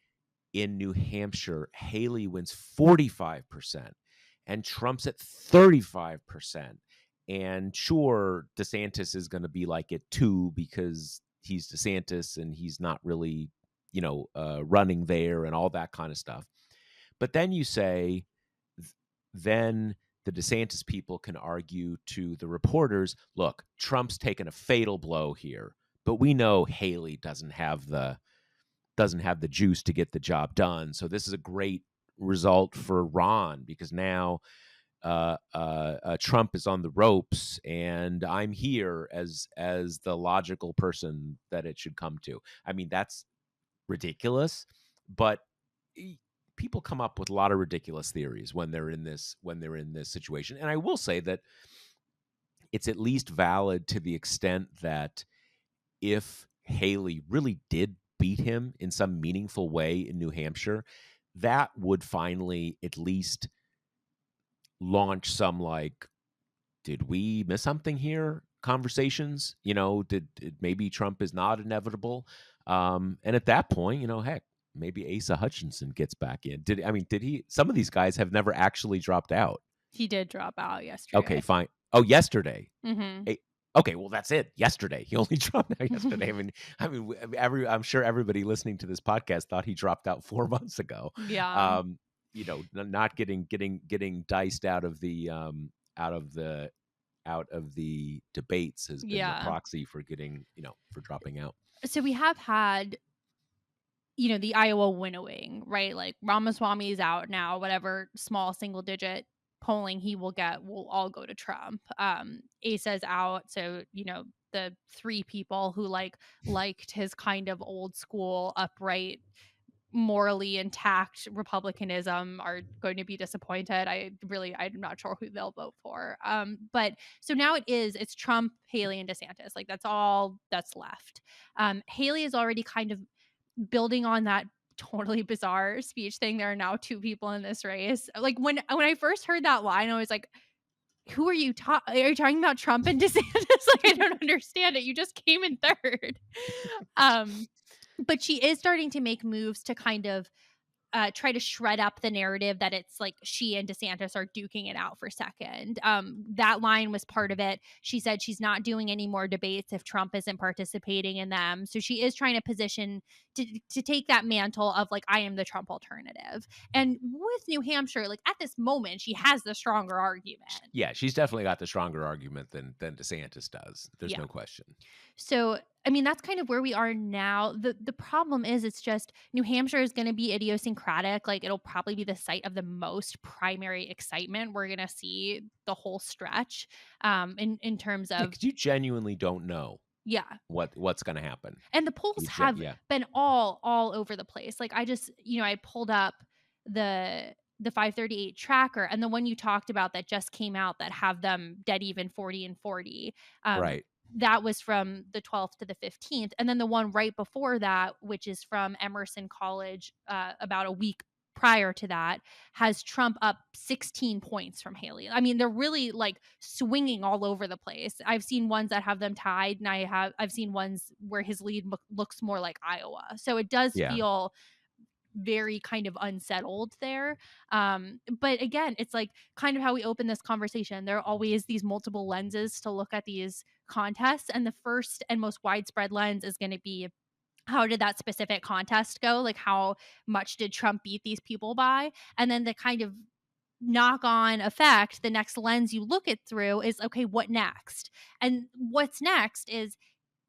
in New Hampshire, Haley wins 45% and Trump's at 35%. And sure, DeSantis is going to be like at 2 because he's DeSantis and he's not really, running there and all that kind of stuff. But then you say, then the DeSantis people can argue to the reporters, look, Trump's taken a fatal blow here, but we know Haley doesn't have the juice to get the job done. So this is a great result for Ron because now Trump is on the ropes, and I'm here as the logical person that it should come to. I mean, that's ridiculous, but e- people come up with a lot of ridiculous theories when they're in this situation. And I will say that it's at least valid to the extent that if Haley really did beat him in some meaningful way in New Hampshire, that would finally at least launch some, like, did we miss something here conversations. Did maybe Trump is not inevitable, and at that point, heck, maybe Asa Hutchinson gets back in. Did he? Some of these guys have never actually dropped out. He did drop out Okay, yesterday. fine. Oh, yesterday. Mm-hmm. Okay, well, that's it. Yesterday, he only dropped out yesterday. I'm sure everybody listening to this podcast thought he dropped out 4 months ago. Yeah. Not getting diced out of the out of the out of the debates has been the Yeah. proxy for getting for dropping out. So we have had, the Iowa winnowing, right? Like Ramaswamy is out now, whatever small single digit polling he will get will all go to Trump. Asa's out. So, the three people who liked his kind of old school, upright, morally intact republicanism are going to be disappointed. I'm not sure who they'll vote for. But so now it's Trump, Haley, and DeSantis. Like that's all that's left. Haley is already kind of building on that totally bizarre speech thing. There are now two people in this race. Like when I first heard that line, I was like, who are you are you talking about Trump and DeSantis? Like I don't understand it. You just came in third. But she is starting to make moves to kind of try to shred up the narrative that it's like she and DeSantis are duking it out for second. That line was part of it. She said she's not doing any more debates if Trump isn't participating in them. So she is trying to position to take that mantle of like, I am the Trump alternative. And with New Hampshire, like at this moment, she has the stronger argument. Yeah, she's definitely got the stronger argument than DeSantis does. There's no question. So, that's kind of where we are now. The problem is it's just New Hampshire is going to be idiosyncratic. Like it'll probably be the site of the most primary excitement we're going to see the whole stretch in terms of because you genuinely don't know yeah what's going to happen. And the polls have been all over the place. Like I just, I pulled up the 538 tracker and the one you talked about that just came out that have them dead even 40 and 40. Right. That was from the 12th to the 15th. And then the one right before that, which is from Emerson College about a week prior to that, has Trump up 16 points from Haley. They're really like swinging all over the place. I've seen ones that have them tied, and I've seen ones where his lead looks more like Iowa. So it does feel very kind of unsettled there. But again, it's like kind of how we open this conversation. There are always these multiple lenses to look at these contests. And the first and most widespread lens is going to be, how did that specific contest go? Like how much did Trump beat these people by? And then the kind of knock on effect, the next lens you look it through is, okay, what next? And what's next is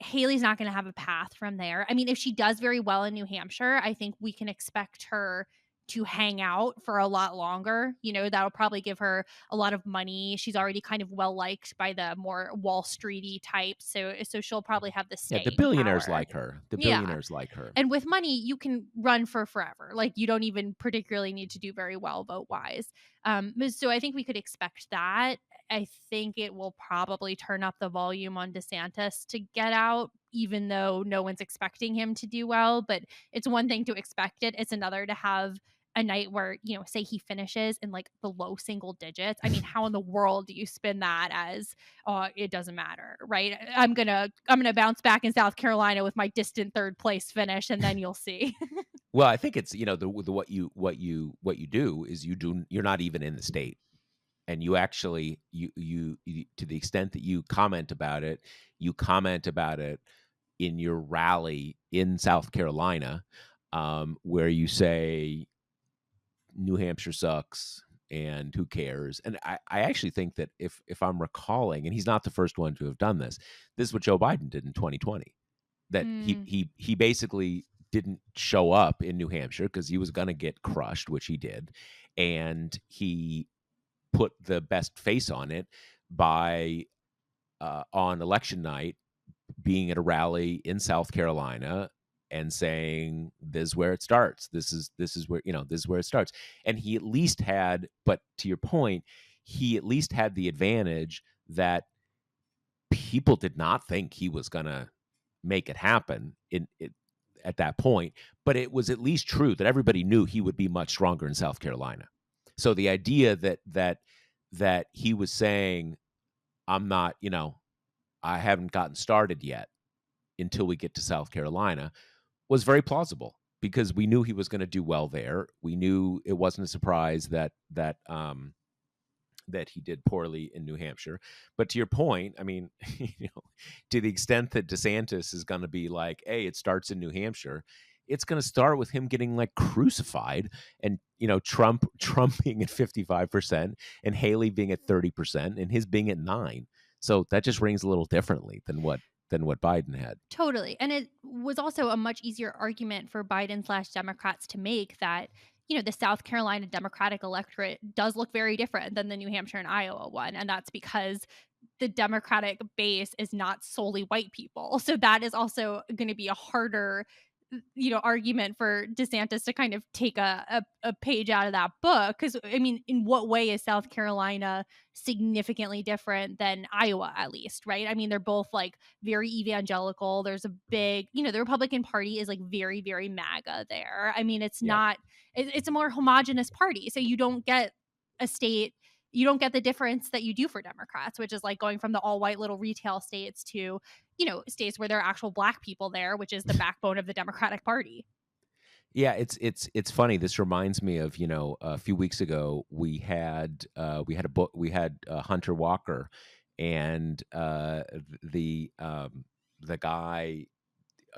Haley's not going to have a path from there. If she does very well in New Hampshire, I think we can expect her to hang out for a lot longer. That'll probably give her a lot of money. She's already kind of well liked by the more Wall Streety types. So she'll probably have the staying the billionaires power. like her. The billionaires like her. And with money, you can run for forever. Like you don't even particularly need to do very well vote wise. So I think we could expect that. I think it will probably turn up the volume on DeSantis to get out, even though no one's expecting him to do well. But it's one thing to expect it. It's another to have a night where, say he finishes in like the low single digits. How in the world do you spin that as, it doesn't matter, right? I'm gonna bounce back in South Carolina with my distant third place finish, and then you'll see. Well, I think it's what you do is you're not even in the state, and you actually you to the extent that you comment about it in your rally in South Carolina, where you say New Hampshire sucks and who cares. And I actually think that if I'm recalling, and he's not the first one to have done this is what Joe Biden did in 2020, that he basically didn't show up in New Hampshire because he was going to get crushed, which he did. And he put the best face on it by on election night being at a rally in South Carolina and saying, "This is where it starts. This is where, this is where it starts." And he at least had, but to your point, he at least had the advantage that people did not think he was going to make it happen at that point. But it was at least true that everybody knew he would be much stronger in South Carolina. So the idea that he was saying, "I'm not, I haven't gotten started yet until we get to South Carolina," was very plausible because we knew he was going to do well there. We knew it wasn't a surprise that he did poorly in New Hampshire. But to your point, I mean, to the extent that DeSantis is going to be like, "Hey, it starts in New Hampshire," it's going to start with him getting like crucified, and Trump being at 55% and Haley being at 30% and his being at 9. So that just rings a little differently than what Biden had. Totally. And it was also a much easier argument for Biden/Democrats to make that, the South Carolina Democratic electorate does look very different than the New Hampshire and Iowa one. And that's because the Democratic base is not solely white people. So that is also going to be a harder, argument for DeSantis to kind of take a page out of that book. Because, I mean, in what way is South Carolina significantly different than Iowa, at least, right? I mean, they're both like very evangelical. There's a big, the Republican Party is like very, very MAGA there. I mean, it's Yep. not, it's a more homogenous party. So you don't get a state, you don't get the difference that you do for Democrats, which is like going from the all white little retail states to, states where there are actual black people there, which is the backbone of the Democratic Party. Yeah, it's funny. This reminds me of, a few weeks ago we had a book, we had Hunter Walker, and the guy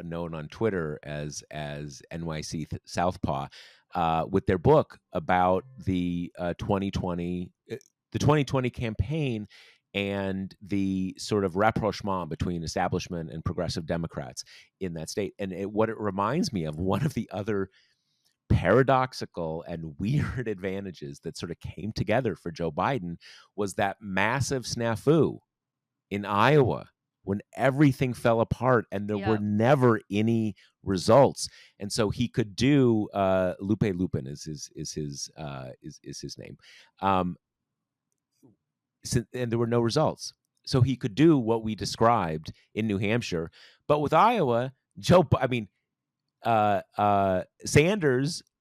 known on Twitter as NYC Southpaw, with their book about the 2020 campaign and the sort of rapprochement between establishment and progressive Democrats in that state. And what it reminds me of, one of the other paradoxical and weird advantages that sort of came together for Joe Biden was that massive snafu in Iowa when everything fell apart and there were Yep. never any results. And so he could do Lupe Lupin is his name. And there were no results. So he could do what we described in New Hampshire, but with Iowa, Sanders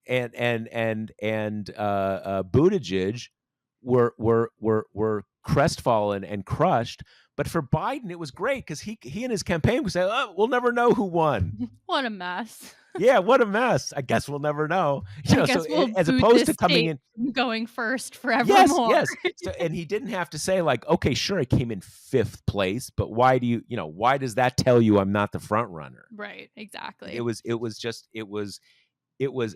and Buttigieg were crestfallen and crushed. But for Biden, it was great because he and his campaign would say, "Oh, we'll never know who won." What a mess. Yeah, what a mess. I guess we'll never know. I So guess we'll as boot opposed this to coming state in, from going first yes, forevermore. yes. So, and he didn't have to say like, "Okay, sure, I came in 5th place, but why why does that tell you I'm not the front runner?" Right. It Exactly. was it was just it was a real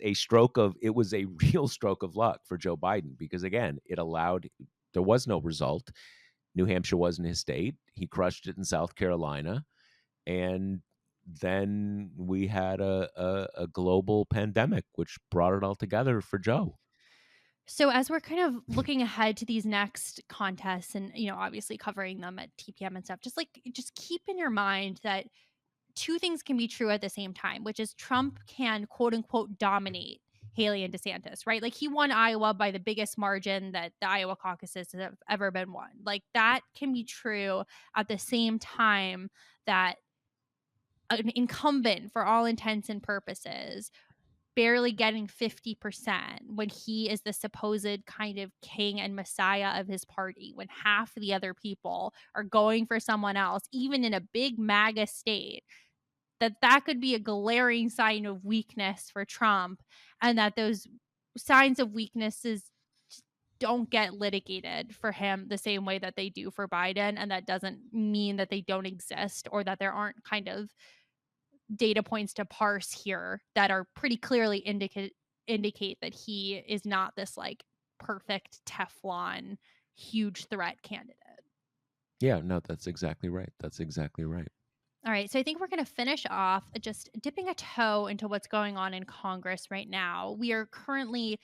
stroke of luck for Joe Biden because again, there was no result. New Hampshire wasn't his state. He crushed it in South Carolina, and then we had a global pandemic, which brought it all together for Joe. So as we're kind of looking ahead to these next contests and, obviously covering them at TPM and stuff, just keep in your mind that two things can be true at the same time, which is Trump can quote unquote dominate Haley and DeSantis, right? Like he won Iowa by the biggest margin that the Iowa caucuses have ever been won. Like that can be true at the same time that an incumbent, for all intents and purposes, barely getting 50% when he is the supposed kind of king and messiah of his party, when half the other people are going for someone else, even in a big MAGA state, that could be a glaring sign of weakness for Trump, and that those signs of weaknesses don't get litigated for him the same way that they do for Biden. And that doesn't mean that they don't exist or that there aren't kind of data points to parse here that are pretty clearly indicate that he is not this like perfect Teflon huge threat candidate. Yeah, no, that's exactly right. That's exactly right. All right, so I think we're going to finish off just dipping a toe into what's going on in Congress right now. We are currently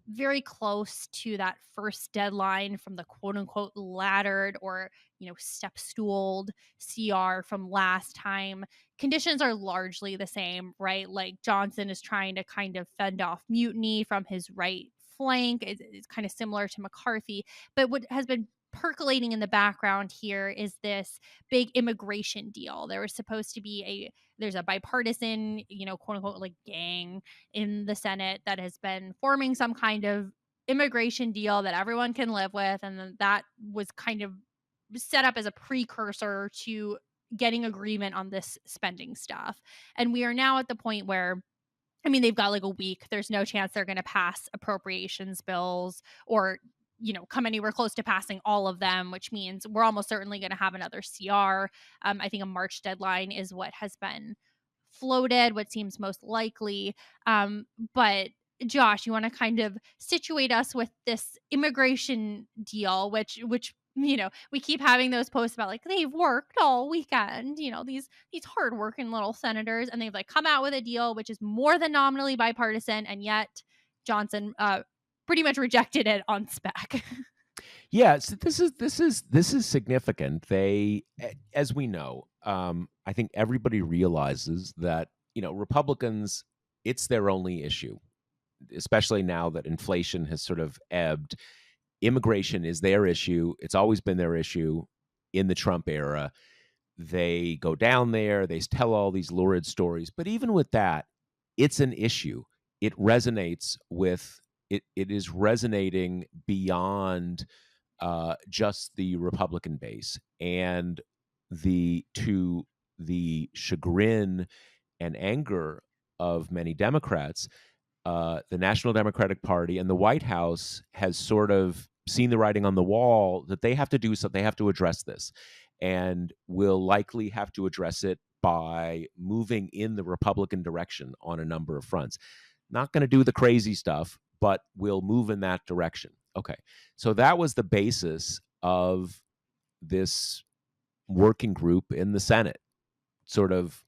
very close to that first deadline from the quote unquote laddered or step stooled CR from last time. Conditions are largely the same, right? Like Johnson is trying to kind of fend off mutiny from his right flank. It's kind of similar to McCarthy, but what has been percolating in the background here is this big immigration deal. There was supposed to be there's a bipartisan, quote unquote, like gang in the Senate that has been forming some kind of immigration deal that everyone can live with. And then that was kind of set up as a precursor to getting agreement on this spending stuff. And we are now at the point where they've got like a week. There's no chance they're going to pass appropriations bills or, come anywhere close to passing all of them, which means we're almost certainly going to have another CR. I think a March deadline is what has been floated, what seems most likely. But Josh, you want to kind of situate us with this immigration deal, which we keep having those posts about like they've worked all weekend, these hardworking little senators, and they've like come out with a deal which is more than nominally bipartisan, and yet Johnson pretty much rejected it on spec. Yeah, so this is significant. As we know, I think everybody realizes that Republicans, it's their only issue, especially now that inflation has sort of ebbed. Immigration is their issue. It's always been their issue in the Trump era. They go down there, they tell all these lurid stories, but even with that, it's an issue. It resonates with it. It is resonating beyond just the Republican base, and to the chagrin and anger of many Democrats. The National Democratic Party and the White House has sort of seen the writing on the wall that they have to do something. They have to address this, and will likely have to address it by moving in the Republican direction on a number of fronts. Not going to do the crazy stuff, but will move in that direction. Okay, so that was the basis of this working group in the Senate. Sort of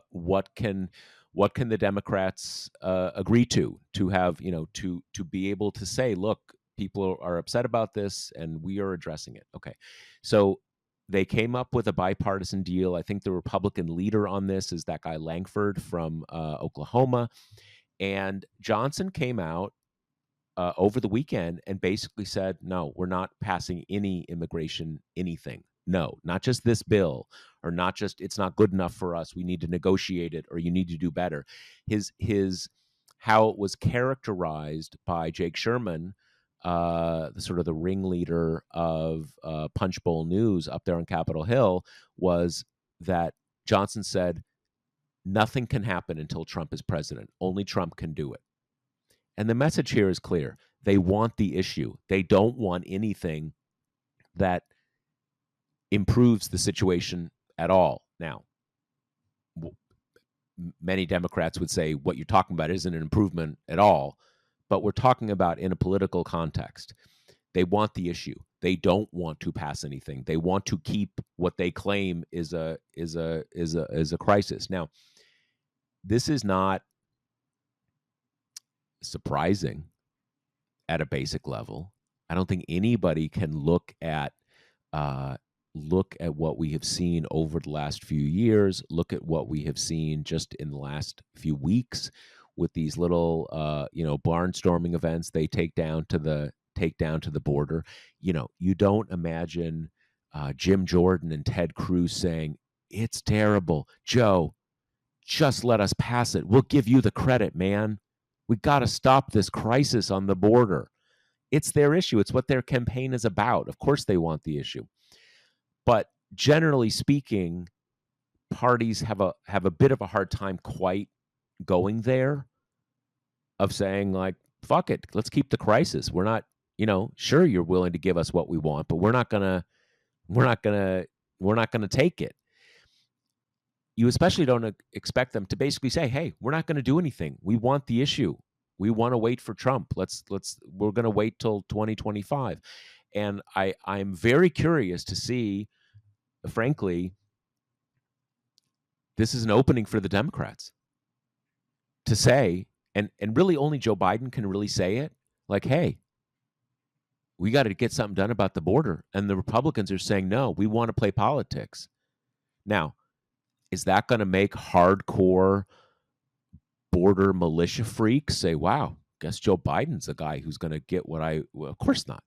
what can the Democrats agree to have to be able to say, look, people are upset about this and we are addressing it. Okay, so they came up with a bipartisan deal. I think the Republican leader on this is that guy Langford from Oklahoma, and Johnson came out over the weekend and basically said, no, we're not passing any immigration anything. No, not just this bill, or not just it's not good enough for us. We need to negotiate it, or you need to do better. His how it was characterized by Jake Sherman, the sort of the ringleader of Punchbowl News up there on Capitol Hill, was that Johnson said nothing can happen until Trump is president. Only Trump can do it. And the message here is clear. They want the issue. They don't want anything that improves the situation at all. Now, many Democrats would say what you're talking about isn't an improvement at all, but we're talking about in a political context. They want the issue. They don't want to pass anything. They want to keep what they claim is a crisis. Now, this is not surprising at a basic level. I don't think anybody can look at what we have seen over the last few years. Look at what we have seen just in the last few weeks with these little barnstorming events they take down to the border. You don't imagine Jim Jordan and Ted Cruz saying, "It's terrible, Joe. Just let us pass it. We'll give you the credit, man. We got to stop this crisis on the border." It's their issue. It's what their campaign is about. Of course they want the issue. But generally speaking, parties have a bit of a hard time quite going there, of saying like, fuck it, let's keep the crisis. We're not, sure, you're willing to give us what we want, but we're not gonna take it. You especially don't expect them to basically say, hey, we're not going to do anything. We want the issue. We want to wait for Trump. We're going to wait till 2025. And I'm very curious to see, frankly, this is an opening for the Democrats to say, and really only Joe Biden can really say it, like, hey, we got to get something done about the border. And the Republicans are saying, no, we want to play politics. Now, is that going to make hardcore border militia freaks say, wow, guess Joe Biden's the guy who's going to get what I, well, of course not.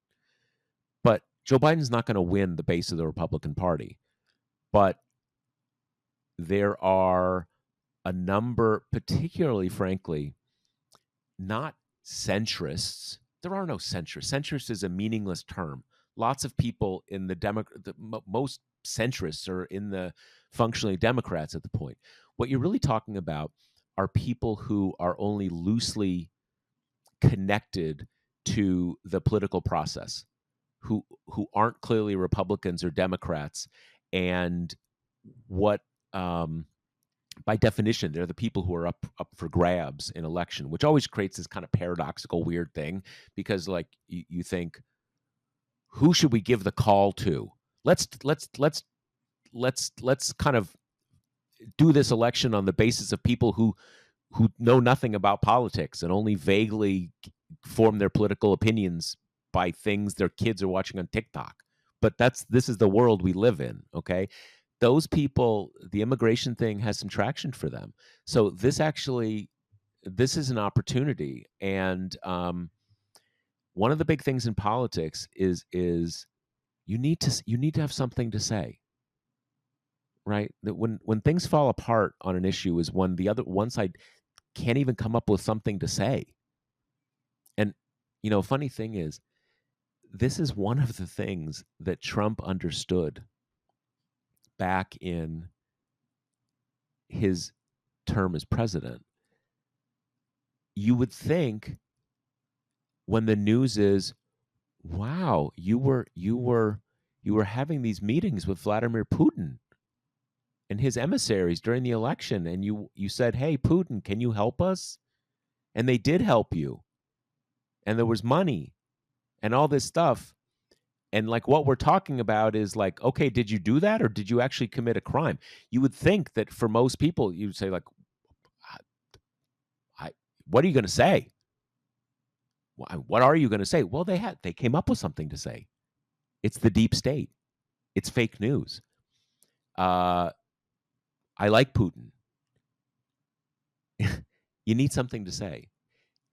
But Joe Biden's not going to win the base of the Republican Party. But there are a number, particularly, frankly, not centrists. There are no centrists. Centrist is a meaningless term. Lots of people in most centrists are in the functionally Democrats at the point. What you're really talking about are people who are only loosely connected to the political process, who aren't clearly Republicans or Democrats, and what by definition, they're the people who are up for grabs in election, which always creates this kind of paradoxical, weird thing, because like you think, who should we give the call to? Let's kind of do this election on the basis of people who know nothing about politics and only vaguely form their political opinions by things their kids are watching on TikTok. But this is the world we live in, okay? Those people, the immigration thing has some traction for them. So this is an opportunity. And one of the big things in politics is you need to have something to say, right? That when things fall apart on an issue is when one side can't even come up with something to say. And funny thing is, this is one of the things that Trump understood back in his term as president. You would think when the news is, wow, you were having these meetings with Vladimir Putin and his emissaries during the election, and you said, hey, Putin, can you help us? And they did help you, and there was money and all this stuff. And like what we're talking about is like, okay, did you do that, or did you actually commit a crime? You would think that for most people, you'd say like, what are you going to say? What are you going to say? Well, they came up with something to say. It's the deep state. It's fake news. I like Putin. You need something to say.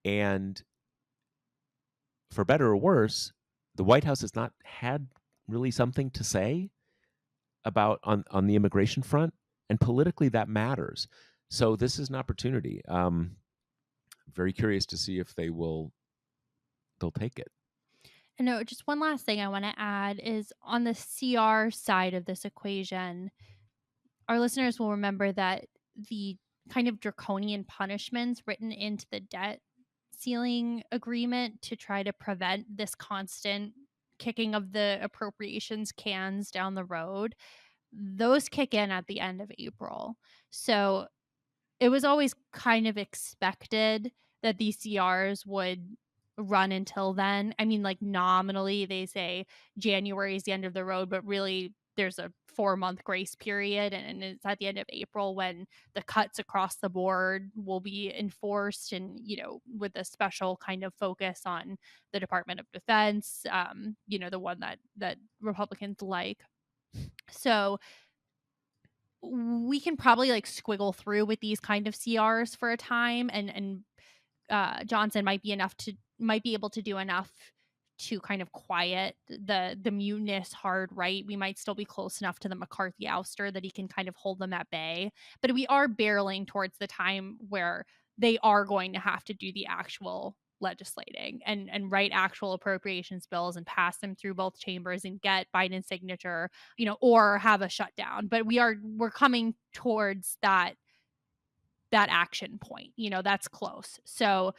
And for better or worse, the White House has not had really something to say about on the immigration front, and politically that matters. So this is an opportunity. Very curious to see if they'll take it. And no, just one last thing I want to add is on the CR side of this equation, our listeners will remember that the kind of draconian punishments written into the debt ceiling agreement to try to prevent this constant kicking of the appropriations cans down the road, those kick in at the end of April. So it was always kind of expected that these CRs would run until then. I mean, like nominally they say January is the end of the road, but really there's a 4-month grace period, and it's at the end of April when the cuts across the board will be enforced, and with a special kind of focus on the Department of Defense, the one that Republicans like. So we can probably like squiggle through with these kind of CRs for a time, and Johnson might be able to do enough to kind of quiet the mutinous hard right. We might still be close enough to the McCarthy ouster that he can kind of hold them at bay, but we are barreling towards the time where they are going to have to do the actual legislating and write actual appropriations bills and pass them through both chambers and get Biden's signature, or have a shutdown. But we're coming towards that action point, that's close. So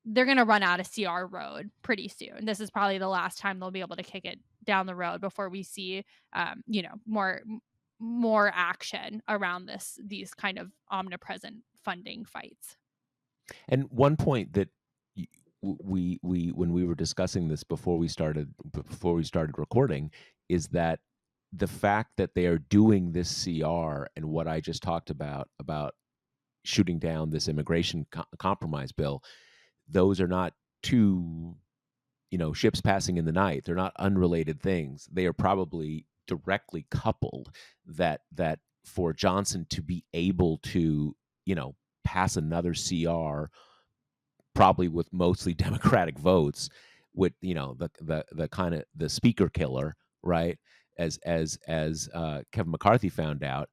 they're going to run out of CR road pretty soon. This is probably the last time they'll be able to kick it down the road before we see, more action around these kind of omnipresent funding fights. And one point that we when we were discussing this before we started recording is that the fact that they are doing this CR and what I just talked about shooting down this immigration compromise bill, those are not two, ships passing in the night. They're not unrelated things. They are probably directly coupled, that for Johnson to be able to, pass another CR, probably with mostly Democratic votes, with, the kind of the speaker killer, right? As Kevin McCarthy found out,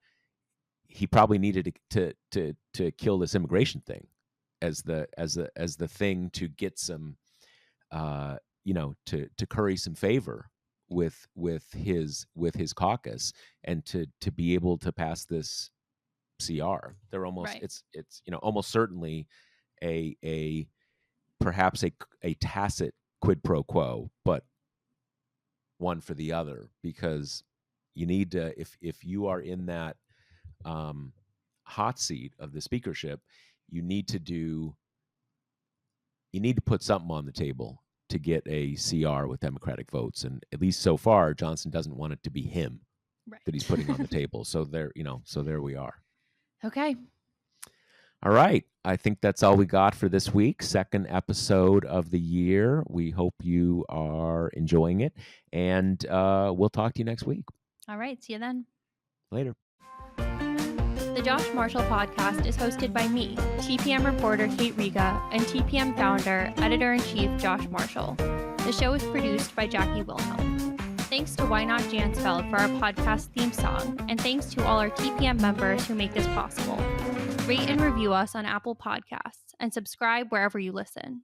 he probably needed to kill this immigration thing as the thing to get some, to curry some favor with his caucus, and to be able to pass this CR. They're almost Right. it's almost certainly a perhaps a tacit quid pro quo, but one for the other, because you need to, if you are in that hot seat of the speakership, you need to put something on the table to get a CR with Democratic votes. And at least so far, Johnson doesn't want it to be him Right. that he's putting on the table. So there we are. Okay. All right. I think that's all we got for this week. Second episode of the year. We hope you are enjoying it. And we'll talk to you next week. All right. See you then. Later. The Josh Marshall podcast is hosted by me, TPM reporter Kate Riga, and TPM founder, editor-in-chief Josh Marshall. The show is produced by Jackie Wilhelm. Thanks to Why Not Jansfeld for our podcast theme song, and thanks to all our TPM members who make this possible. Rate and review us on Apple Podcasts, and subscribe wherever you listen.